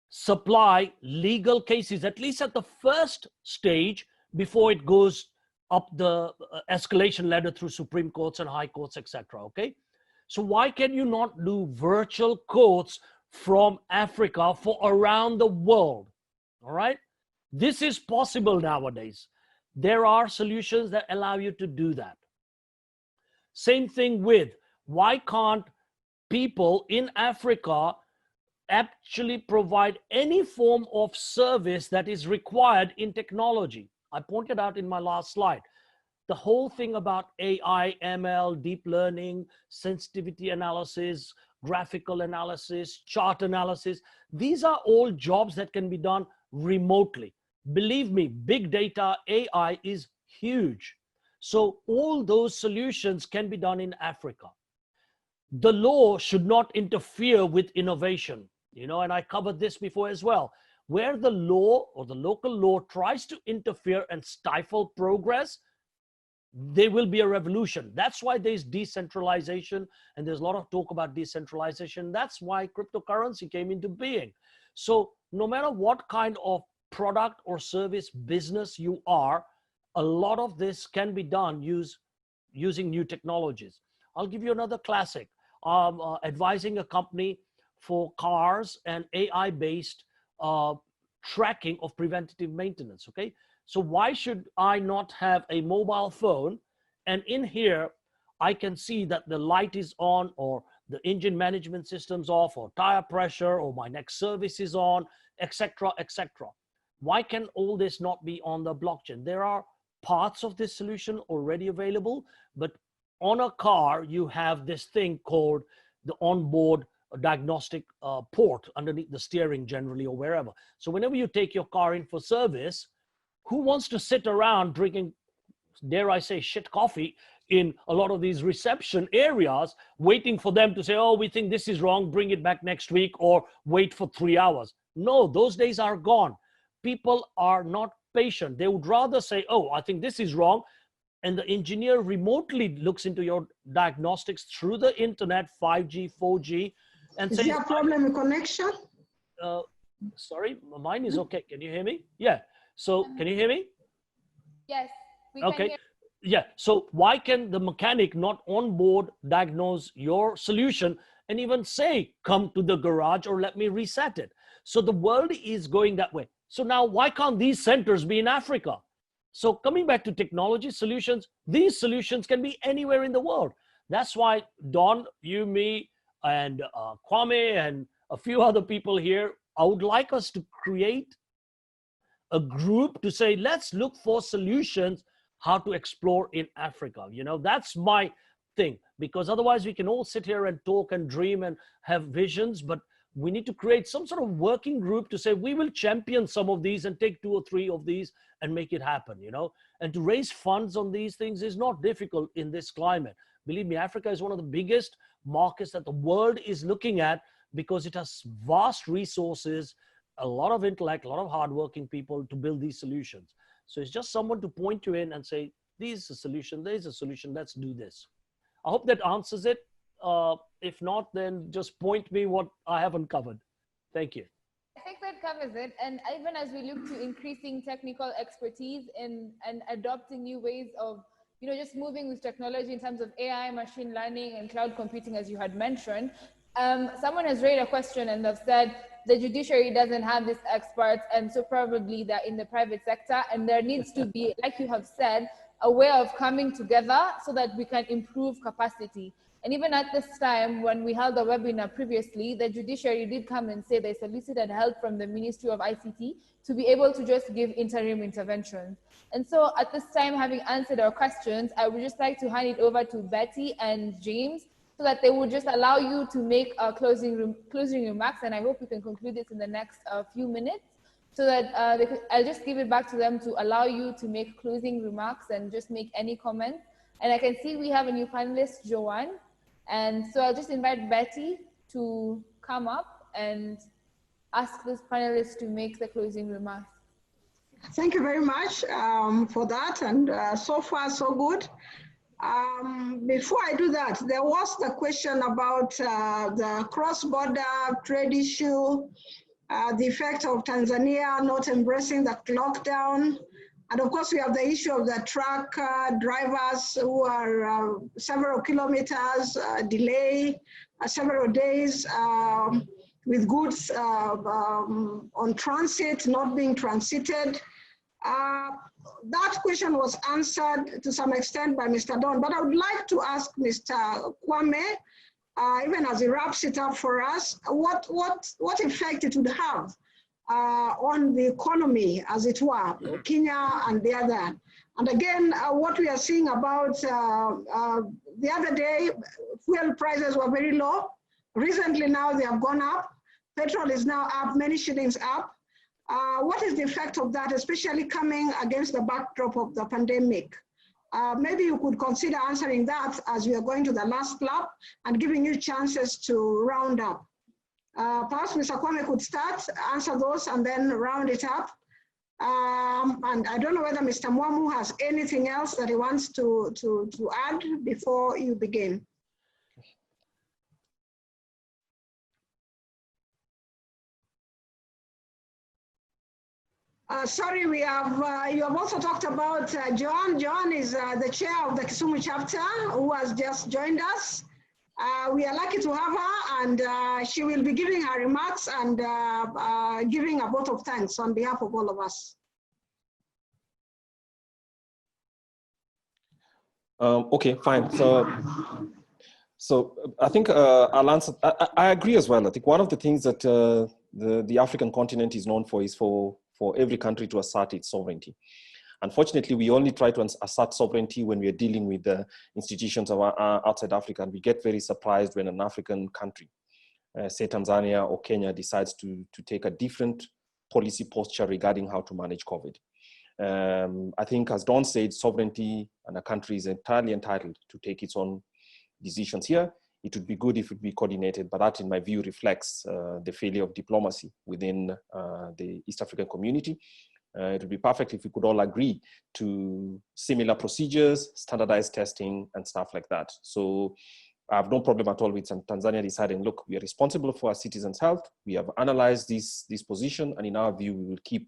supply legal cases, at least at the first stage, before it goes up the escalation ladder through Supreme Courts and High Courts, etc. Okay, so why can you not do virtual courts from Africa for around the world? All right, this is possible nowadays. There are solutions that allow you to do that. Same thing with, why can't people in Africa actually provide any form of service that is required in technology? I pointed out in my last slide, the whole thing about AI, ML, deep learning, sensitivity analysis, graphical analysis, chart analysis. These are all jobs that can be done remotely. Believe me, big data, AI is huge. So all those solutions can be done in Africa. The law should not interfere with innovation, you know, and I covered this before as well. Where the law or the local law tries to interfere and stifle progress, there will be a revolution. That's why there's decentralization, and there's a lot of talk about decentralization. That's why cryptocurrency came into being. So no matter what kind of product or service business you are, a lot of this can be done using new technologies. I'll give you another classic. Advising a company for cars and AI-based tracking of preventative maintenance, okay? So why should I not have a mobile phone and in here I can see that the light is on or the engine management system's off or tire pressure or my next service is on, etc., etc. Why can all this not be on the blockchain? There are parts of this solution already available, but on a car, you have this thing called the onboard diagnostic port underneath the steering generally or wherever. So whenever you take your car in for service, who wants to sit around drinking dare I say, shit coffee in a lot of these reception areas, waiting for them to say, oh, we think this is wrong, bring it back next week, or wait for 3 hours. No, those days are gone. People are not patient. They would rather say, oh, I think this is wrong. And the engineer remotely looks into your diagnostics through the internet, 5G, 4G, and says, is there a problem with connection? Sorry, mine is okay. Can you hear me? Yeah. So can you hear me? Yes, we can hear. Yeah. So why can the mechanic not on board diagnose your solution and even say, come to the garage or let me reset it? So the world is going that way. So now why can't these centers be in Africa? So coming back to technology solutions, these solutions can be anywhere in the world. That's why Don, you, me, and Kwame, and a few other people here, I would like us to create a group to say, let's look for solutions, how to explore in Africa. You know, that's my thing, because otherwise we can all sit here and talk and dream and have visions, but we need to create some sort of working group to say, we will champion some of these and take 2 or 3 of these and make it happen, you know. And to raise funds on these things is not difficult in this climate. Believe me, Africa is one of the biggest markets that the world is looking at, because it has vast resources, a lot of intellect, a lot of hardworking people to build these solutions. So it's just someone to point you in and say, this is a solution, there's a solution, let's do this. I hope that answers it. If not, then just point me what I haven't covered. Thank you. I think that covers it. And even as we look to increasing technical expertise and adopting new ways of, you know, just moving with technology in terms of AI, machine learning, and cloud computing, as you had mentioned, someone has raised a question and they've said the judiciary doesn't have these experts, and so probably they're in the private sector, and there needs to be, like you have said, a way of coming together so that we can improve capacity. And even at this time, when we held a webinar previously, the judiciary did come and say they solicited help from the Ministry of ICT to be able to just give interim interventions. And so at this time, having answered our questions, I would just like to hand it over to Betty and James so that they would just allow you to make closing remarks. And I hope we can conclude this in the next few minutes, so that I'll just give it back to them to allow you to make closing remarks and just make any comments. And I can see we have a new panelist, Joanne. And so I'll just invite Betty to come up and ask this panelist to make the closing remarks. Thank you very much for that. And so far, so good. Before I do that, there was the question about the cross-border trade issue, the effect of Tanzania not embracing the lockdown. And of course, we have the issue of the truck drivers who are several kilometers delay, several days with goods on transit, not being transited. That question was answered to some extent by Mr. Don, but I would like to ask Mr. Kwame, even as he wraps it up for us, what effect it would have on the economy, as it were, Kenya and the other. And again, what we are seeing about the other day, fuel prices were very low. Recently now they have gone up. Petrol is now up, many shillings up. What is the effect of that, especially coming against the backdrop of the pandemic? Maybe you could consider answering that as we are going to the last lap and giving you chances to round up. Perhaps Mr. Kwame could start, answer those, and then round it up. And I don't know whether Mr. Mwamu has anything else that he wants to add before you begin. Sorry, we have, you have also talked about Joanne. Joanne is the chair of the Kisumu chapter who has just joined us. We are lucky to have her, and she will be giving her remarks and giving a vote of thanks on behalf of all of us. Okay, fine. So I think I'll answer. I agree as well. I think one of the things that the African continent is known for is for every country to assert its sovereignty. Unfortunately, we only try to assert sovereignty when we are dealing with the institutions of outside Africa, and we get very surprised when an African country, say Tanzania or Kenya, decides to take a different policy posture regarding how to manage COVID. I think, as Don said, sovereignty and a country is entirely entitled to take its own decisions here. It would be good if it would be coordinated, but that, in my view, reflects the failure of diplomacy within the East African community. It would be perfect if we could all agree to similar procedures, standardized testing, and stuff like that. So I have no problem at all with Tanzania deciding, look, we are responsible for our citizens' health. We have analyzed this position, and in our view, we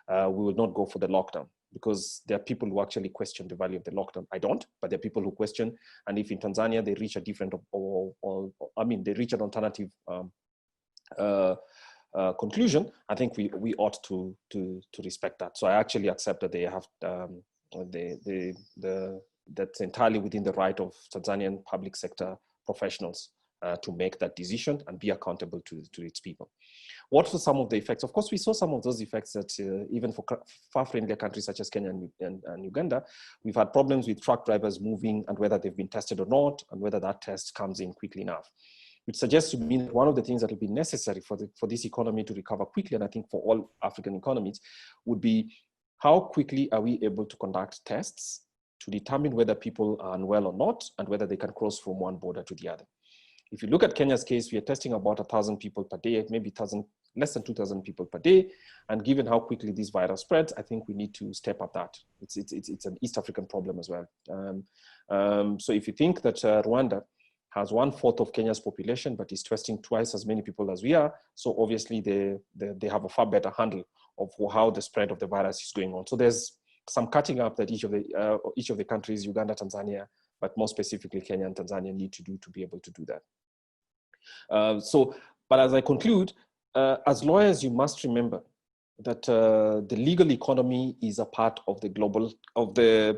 will not go for the lockdown, because there are people who actually question the value of the lockdown. I don't, but there are people who question. And if in Tanzania they reach a different, they reach an alternative conclusion, I think we ought to respect that. So I actually accept that they have that's entirely within the right of Tanzanian public sector professionals to make that decision and be accountable to its people. What were some of the effects? Of course, we saw some of those effects that even for far-friendlier countries such as Kenya and Uganda, we've had problems with truck drivers moving and whether they've been tested or not, and whether that test comes in quickly enough. Which suggests to me that one of the things that will be necessary for this economy to recover quickly, and I think for all African economies, would be how quickly are we able to conduct tests to determine whether people are unwell or not, and whether they can cross from one border to the other. If you look at Kenya's case, we are testing about 1,000 people per day, maybe less than 2,000 people per day. And given how quickly this virus spreads, I think we need to step up that. It's an East African problem as well. So if you think that Rwanda has 1/4 of Kenya's population, but is testing twice as many people as we are, so obviously they have a far better handle of how the spread of the virus is going on. So there's some catching up that each of the countries, Uganda, Tanzania, but more specifically Kenya and Tanzania, need to do to be able to do that. But as I conclude, as lawyers, you must remember that the legal economy is a part of the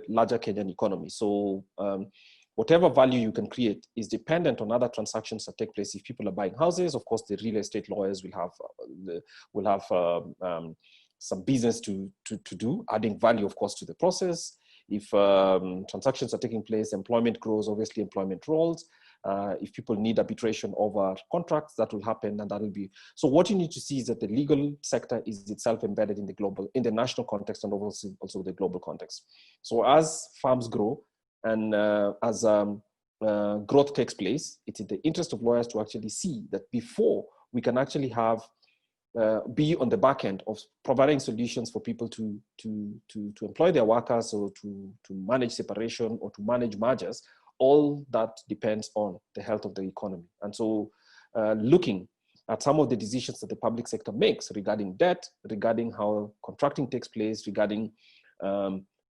larger Kenyan economy. So whatever value you can create is dependent on other transactions that take place. If people are buying houses, of course, the real estate lawyers will have some business to do, adding value, of course, to the process. If transactions are taking place, employment grows, obviously employment rolls. If people need arbitration over contracts, that will happen, and that will be. So what you need to see is that the legal sector is itself embedded in the national context, and also the global context. So as firms grow and as growth takes place, it's in the interest of lawyers to actually see that before we can actually have be on the back end of providing solutions for people to employ their workers, or to manage separation, or to manage mergers. All that depends on the health of the economy. And so looking at some of the decisions that the public sector makes regarding debt, regarding how contracting takes place, regarding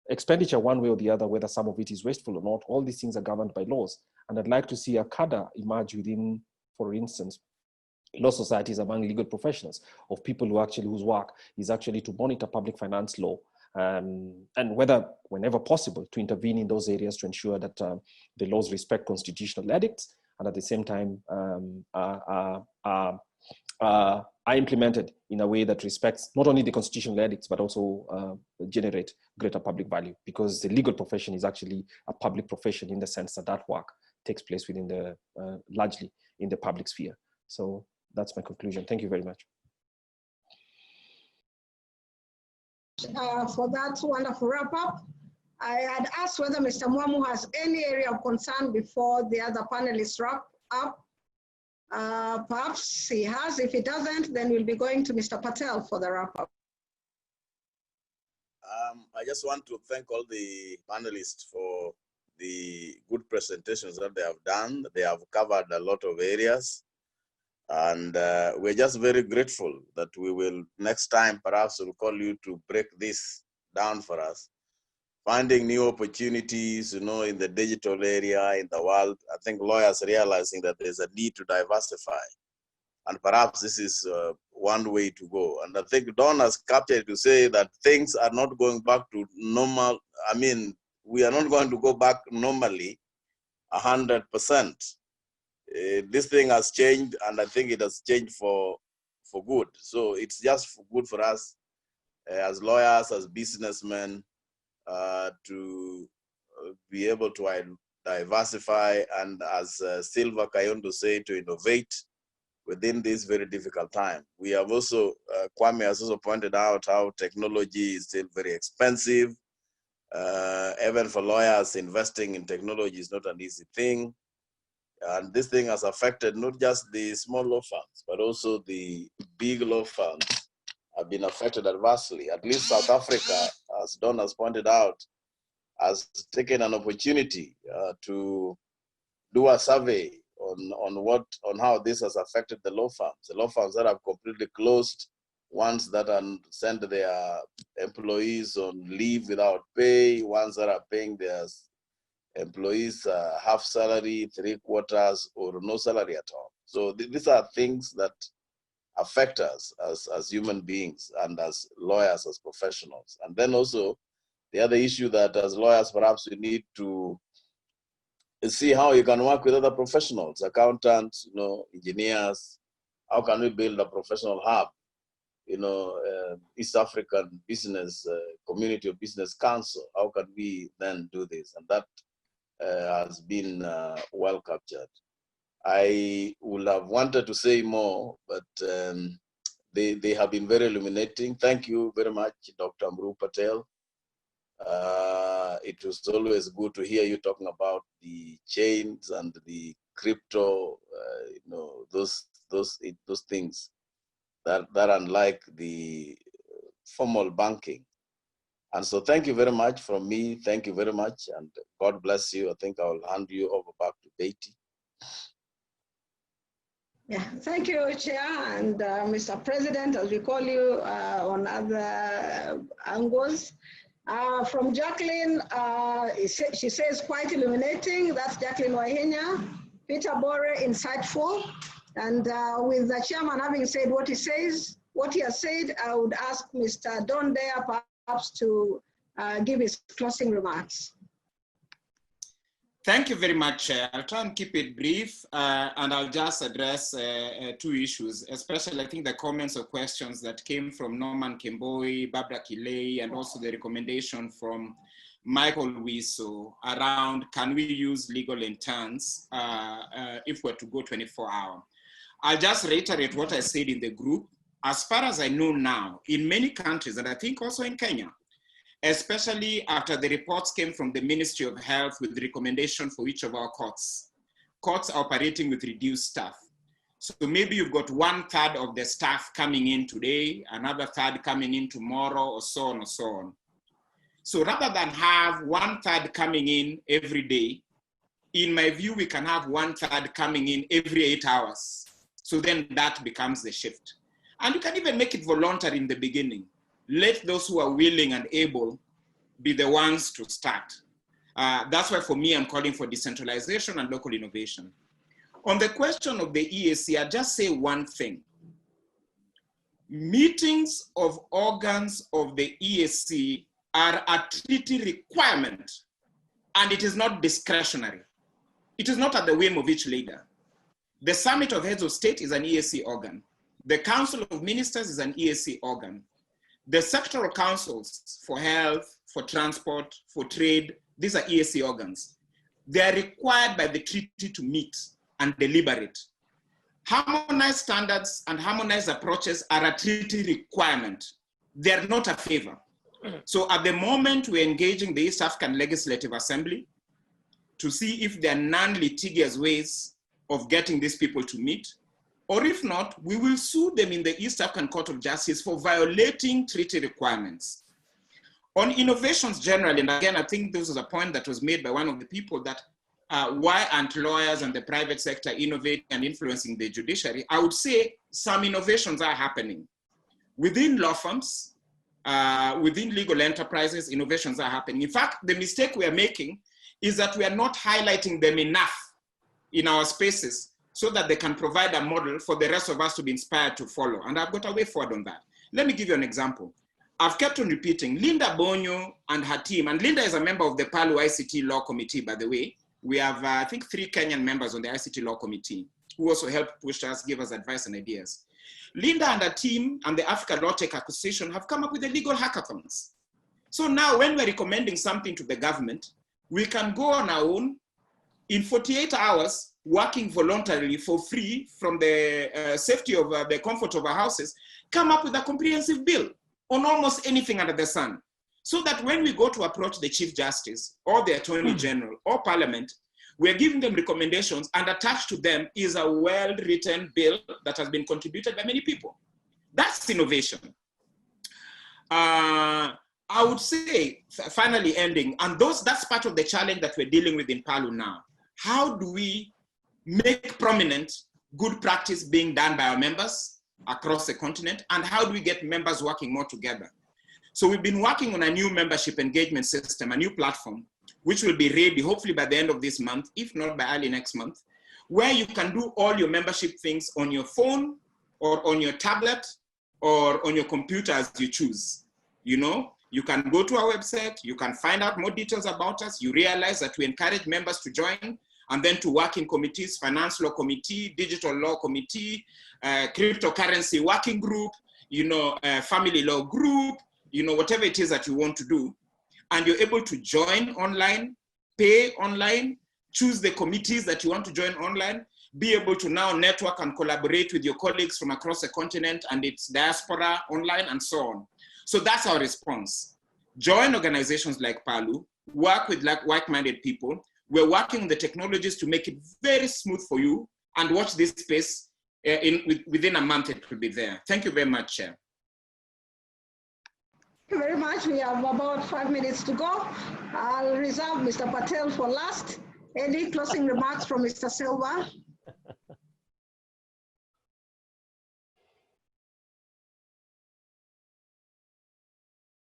expenditure one way or the other, whether some of it is wasteful or not, all these things are governed by laws. And I'd like to see a cadre emerge within, for instance, law societies among legal professionals, of people whose work is actually to monitor public finance law, and whether, whenever possible, to intervene in those areas to ensure that the laws respect constitutional edicts, and at the same time are implemented in a way that respects not only the constitutional edicts, but also generate greater public value, because the legal profession is actually a public profession in the sense that work takes place within largely in the public sphere. So that's my conclusion. Thank you very much. For that wonderful wrap up. I had asked whether Mr. Mwamu has any area of concern before the other panelists wrap up. Perhaps he has. If he doesn't, then we'll be going to Mr. Patel for the wrap up. I just want to thank all the panelists for the good presentations that they have done. They have covered a lot of areas. And we're just very grateful that we will, next time, perhaps we'll call you to break this down for us. Finding new opportunities, in the digital area, in the world. I think lawyers realizing that there's a need to diversify. And perhaps this is one way to go. And I think Don has captured to say that things are not going back to normal. I mean, we are not going to go back normally 100%. This thing has changed, and I think it has changed for good. So it's just good for us as lawyers, as businessmen, to be able to diversify, and as Silva Kayondo said, to innovate. within this very difficult time. We have also, Kwame has also pointed out how technology is still very expensive. Even for lawyers, investing in technology is not an easy thing. And this thing has affected not just the small law firms, but also the big law firms have been affected adversely. At least South Africa, as Don has pointed out, has taken an opportunity to do a survey on how this has affected the law firms. The law firms that have completely closed, ones that send their employees on leave without pay, ones that are paying their employees half salary, 3/4, or no salary at all. So these are things that affect us as human beings and as lawyers, as professionals. And then also the other issue that as lawyers, perhaps we need to see how you can work with other professionals, accountants, engineers. How can we build a professional hub? East African Business Community of Business Council. How can we then do this? And that has been well captured. I would have wanted to say more, but they have been very illuminating. Thank you very much, Dr. Amru Patel. It was always good to hear you talking about the chains and the crypto, those things that unlike the formal banking. And so thank you very much from me. Thank you very much, and God bless you. I think I'll hand you over back to Beatty. Yeah, thank you, Chair, and Mr. President, as we call you on other angles. From Jacqueline, she says quite illuminating. That's Jacqueline Wahenya. Peter Bore, insightful. And with the chairman having said what he has said, I would ask Mr. Don Dare perhaps to give his closing remarks. Thank you very much. I'll try and keep it brief, and I'll just address two issues, especially I think the comments or questions that came from Norman Kemboi, Barbara Kilei, and also the recommendation from Michael Wiso around can we use legal interns if we're to go 24-hour. I'll just reiterate what I said in the group. As far as I know now, in many countries, and I think also in Kenya, especially after the reports came from the Ministry of Health with the recommendation for each of our courts. Courts are operating with reduced staff. So maybe you've got 1/3 of the staff coming in today, another third coming in tomorrow, or so on and so on. So rather than have 1/3 coming in every day, in my view, we can have 1/3 coming in every 8 hours. So then that becomes the shift. And you can even make it voluntary in the beginning. Let those who are willing and able be the ones to start. That's why for me, I'm calling for decentralization and local innovation. On the question of the EAC, I'll just say one thing. Meetings of organs of the EAC are a treaty requirement, and it is not discretionary. It is not at the whim of each leader. The Summit of Heads of State is an EAC organ. The Council of Ministers is an EAC organ. The sectoral councils for health, for transport, for trade, these are EAC organs. They are required by the treaty to meet and deliberate. Harmonized standards and harmonized approaches are a treaty requirement. They are not a favor. So at the moment, we're engaging the East African Legislative Assembly to see if there are non-litigious ways of getting these people to meet. Or if not, we will sue them in the East African Court of Justice for violating treaty requirements. On innovations generally, and again, I think this was a point that was made by one of the people that why aren't lawyers and the private sector innovating and influencing the judiciary? I would say some innovations are happening. Within law firms, within legal enterprises, innovations are happening. In fact, the mistake we are making is that we are not highlighting them enough in our spaces so that they can provide a model for the rest of us to be inspired to follow. And I've got a way forward on that. Let me give you an example. I've kept on repeating, Linda Bonyo and her team, and Linda is a member of the Palu ICT Law Committee, by the way. We have, I think, 3 Kenyan members on the ICT Law Committee who also help push us, give us advice and ideas. Linda and her team and the Africa Law Tech Association have come up with the legal hackathons. So now when we're recommending something to the government, we can go on our own. In 48 hours, working voluntarily for free from the safety of the comfort of our houses, come up with a comprehensive bill on almost anything under the sun. So that when we go to approach the Chief Justice or the Attorney General or Parliament, we're giving them recommendations, and attached to them is a well-written bill that has been contributed by many people. That's innovation. I would say, finally ending, and that's part of the challenge that we're dealing with in Palu now. How do we make prominent good practice being done by our members across the continent, and how do we get members working more together? So we've been working on a new membership engagement system, a new platform, which will be ready hopefully by the end of this month, if not by early next month, where you can do all your membership things on your phone or on your tablet or on your computer as you choose. You know, you can go to our website, you can find out more details about us. You realize that we encourage members to join and then to work in committees, finance law committee, digital law committee, cryptocurrency working group, you know, family law group, you know, whatever it is that you want to do. And you're able to join online, pay online, choose the committees that you want to join online, be able to now network and collaborate with your colleagues from across the continent and its diaspora online and so on. So that's our response. Join organizations like Palu, work with like-minded people. We're working on the technologies to make it very smooth for you, and watch this space. Within a month, it will be there. Thank you very much, Chair. Thank you very much. We have about 5 minutes to go. I'll reserve Mr. Patel for last. Any closing remarks from Mr. Silva?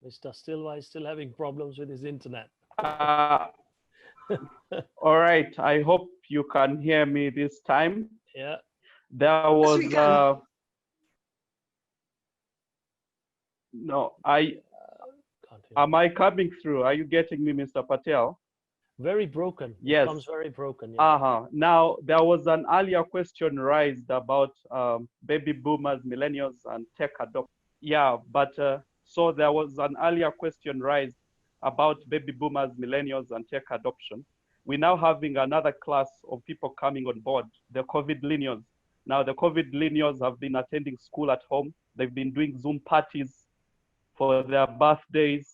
Mr. Silva is still having problems with his internet. All right, I hope you can hear me this time. Yeah. There was no, am I coming through? Are you getting me, Mr. Patel? Very broken. Yes. It comes very broken. Yeah. Now, there was an earlier question raised about baby boomers, millennials, and tech adoption. Yeah, but so there was an earlier question raised about baby boomers, millennials, and tech adoption. We're now having another class of people coming on board, the COVID millennials. Now, the COVID millennials have been attending school at home. They've been doing Zoom parties for their birthdays.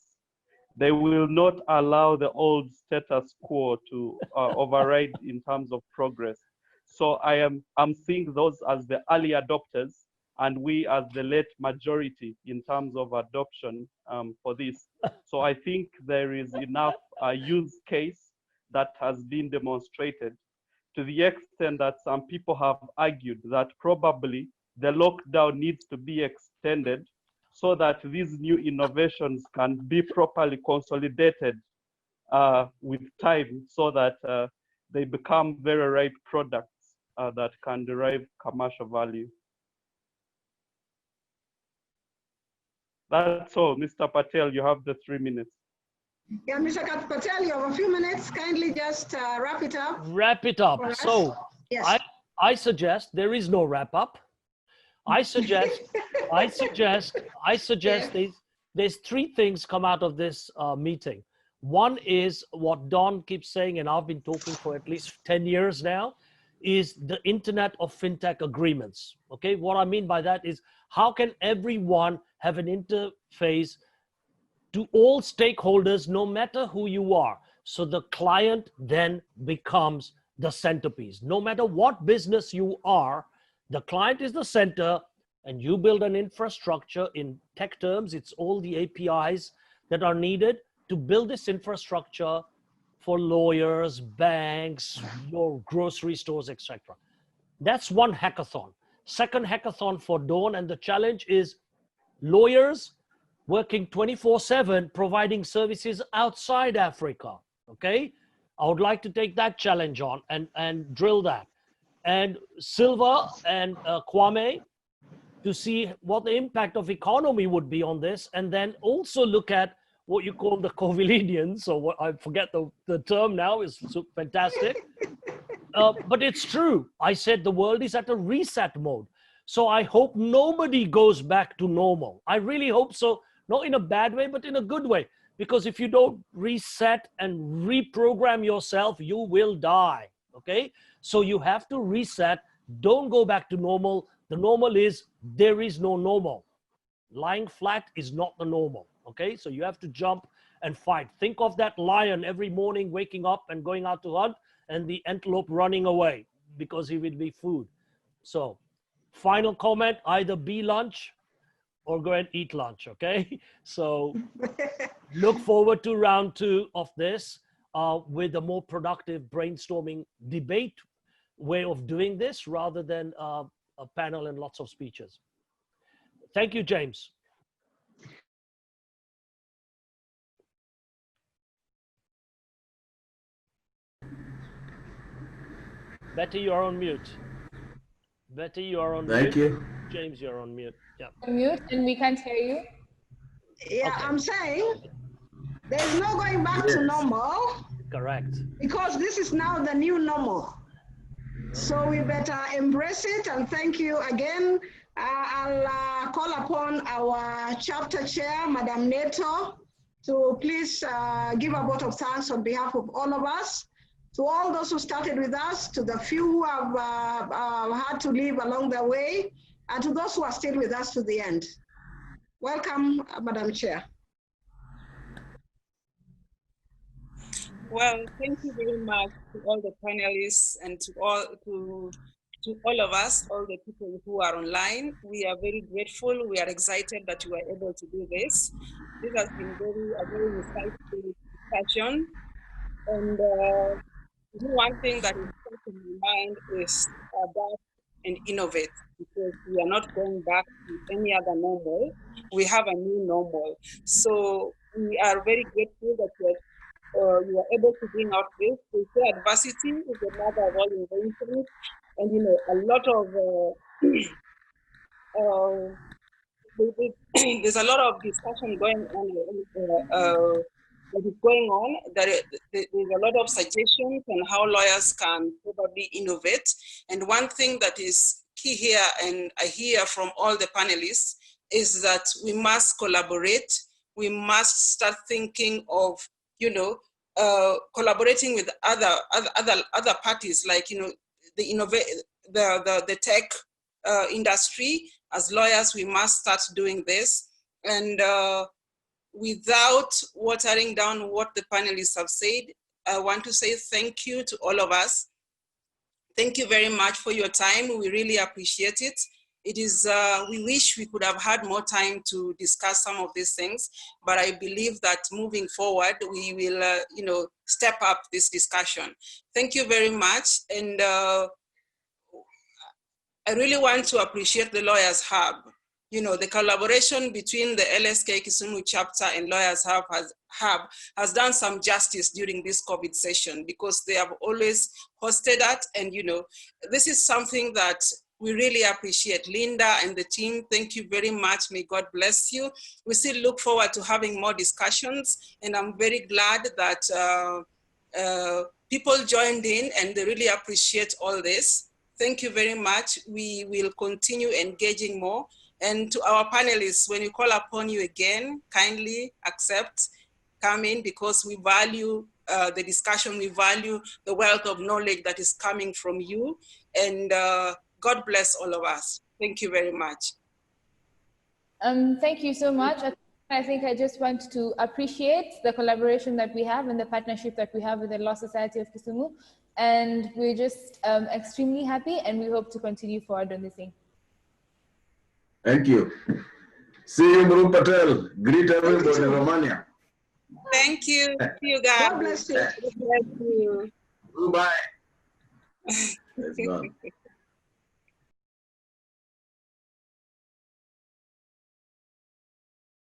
They will not allow the old status quo to override in terms of progress. So I'm seeing those as the early adopters, and we as the late majority in terms of adoption for this. So I think there is enough use case that has been demonstrated, to the extent that some people have argued that probably the lockdown needs to be extended so that these new innovations can be properly consolidated with time, so that they become very ripe products that can derive commercial value. That's all. Mr. Patel, you have the 3 minutes. Yeah, Mr. Patel, you have a few minutes. Kindly just wrap it up. Wrap it up. So yes. I suggest there is no wrap up. I suggest there's 3 things come out of this meeting. One is what Don keeps saying, and I've been talking for at least 10 years now, is the Internet of FinTech agreements. Okay, what I mean by that is, how can everyone have an interface to all stakeholders, no matter who you are? So the client then becomes the centerpiece. No matter what business you are, the client is the center, and you build an infrastructure. In tech terms, it's all the APIs that are needed to build this infrastructure for lawyers, banks, your grocery stores, etc. That's one hackathon. Second hackathon for Dawn, and the challenge is lawyers working 24/7, providing services outside Africa. Okay, I would like to take that challenge on and drill that. And Silva and Kwame, to see what the impact of economy would be on this, and then also look at what you call the Covilinians, or what, I forget the term now, is so fantastic. But it's true. I said the world is at a reset mode. So I hope nobody goes back to normal. I really hope so, not in a bad way, but in a good way. Because if you don't reset and reprogram yourself, you will die. okay? So you have to reset. Don't go back to normal. The normal is, there is no normal. Lying flat is not the normal, okay? So you have to jump and fight. Think of that lion every morning waking up and going out to hunt, and the antelope running away because he will be food. So final comment, either be lunch or go and eat lunch, okay? So look forward to round 2 of this with a more productive brainstorming debate way of doing this rather than a panel and lots of speeches. Thank you, James. Betty, you are on mute. Betty, you are on mute. Thank you. James, you're on mute. Yeah. Mute, and we can't hear you. Yeah, Okay. I'm saying there's no going back to normal. Correct. Because this is now the new normal. So we better embrace it, and thank you again. I'll call upon our chapter chair, Madam Neto, to please give a vote of thanks on behalf of all of us, to all those who started with us, to the few who have had to leave along the way, and to those who are still with us to the end. Welcome, Madam Chair. Well, thank you very much to all the panelists and to all of us, all the people who are online. We are very grateful. We are excited that you were able to do this. This has been a very insightful discussion. And one thing that is in my mind is adapt and innovate, because we are not going back to any other normal. We have a new normal. So we are very grateful that you are able to bring out this. They say adversity is the mother of all inventions, and a lot of there's a lot of discussion going on. That is going on. There's a lot of suggestions on how lawyers can probably innovate. And one thing that is key here, and I hear from all the panelists, is that we must collaborate. We must start thinking of collaborating with other parties, like the tech industry. As lawyers, we must start doing this, and without watering down what the panelists have said, I want to say thank you to all of us. Thank you very much for your time. We really appreciate it. It is, we wish we could have had more time to discuss some of these things, but I believe that moving forward, we will, step up this discussion. Thank you very much. And I really want to appreciate the Lawyers Hub. The collaboration between the LSK Kisumu chapter and Lawyers Hub has done some justice during this COVID session, because they have always hosted that. And, this is something that we really appreciate. Linda and the team, thank you very much. May God bless you. We still look forward to having more discussions, and I'm very glad that people joined in, and they really appreciate all this. Thank you very much. We will continue engaging more. And to our panelists, when we call upon you again, kindly accept, come in, because we value the discussion, we value the wealth of knowledge that is coming from you. And God bless all of us. Thank you very much. Thank you so much. I think I just want to appreciate the collaboration that we have and the partnership that we have with the Law Society of Kisumu. And we're just extremely happy, and we hope to continue forward on this thing. Thank you. See you, Guru Patel. Greet everybody in Romania. Thank you. See you guys. God bless you. God bless you. Goodbye.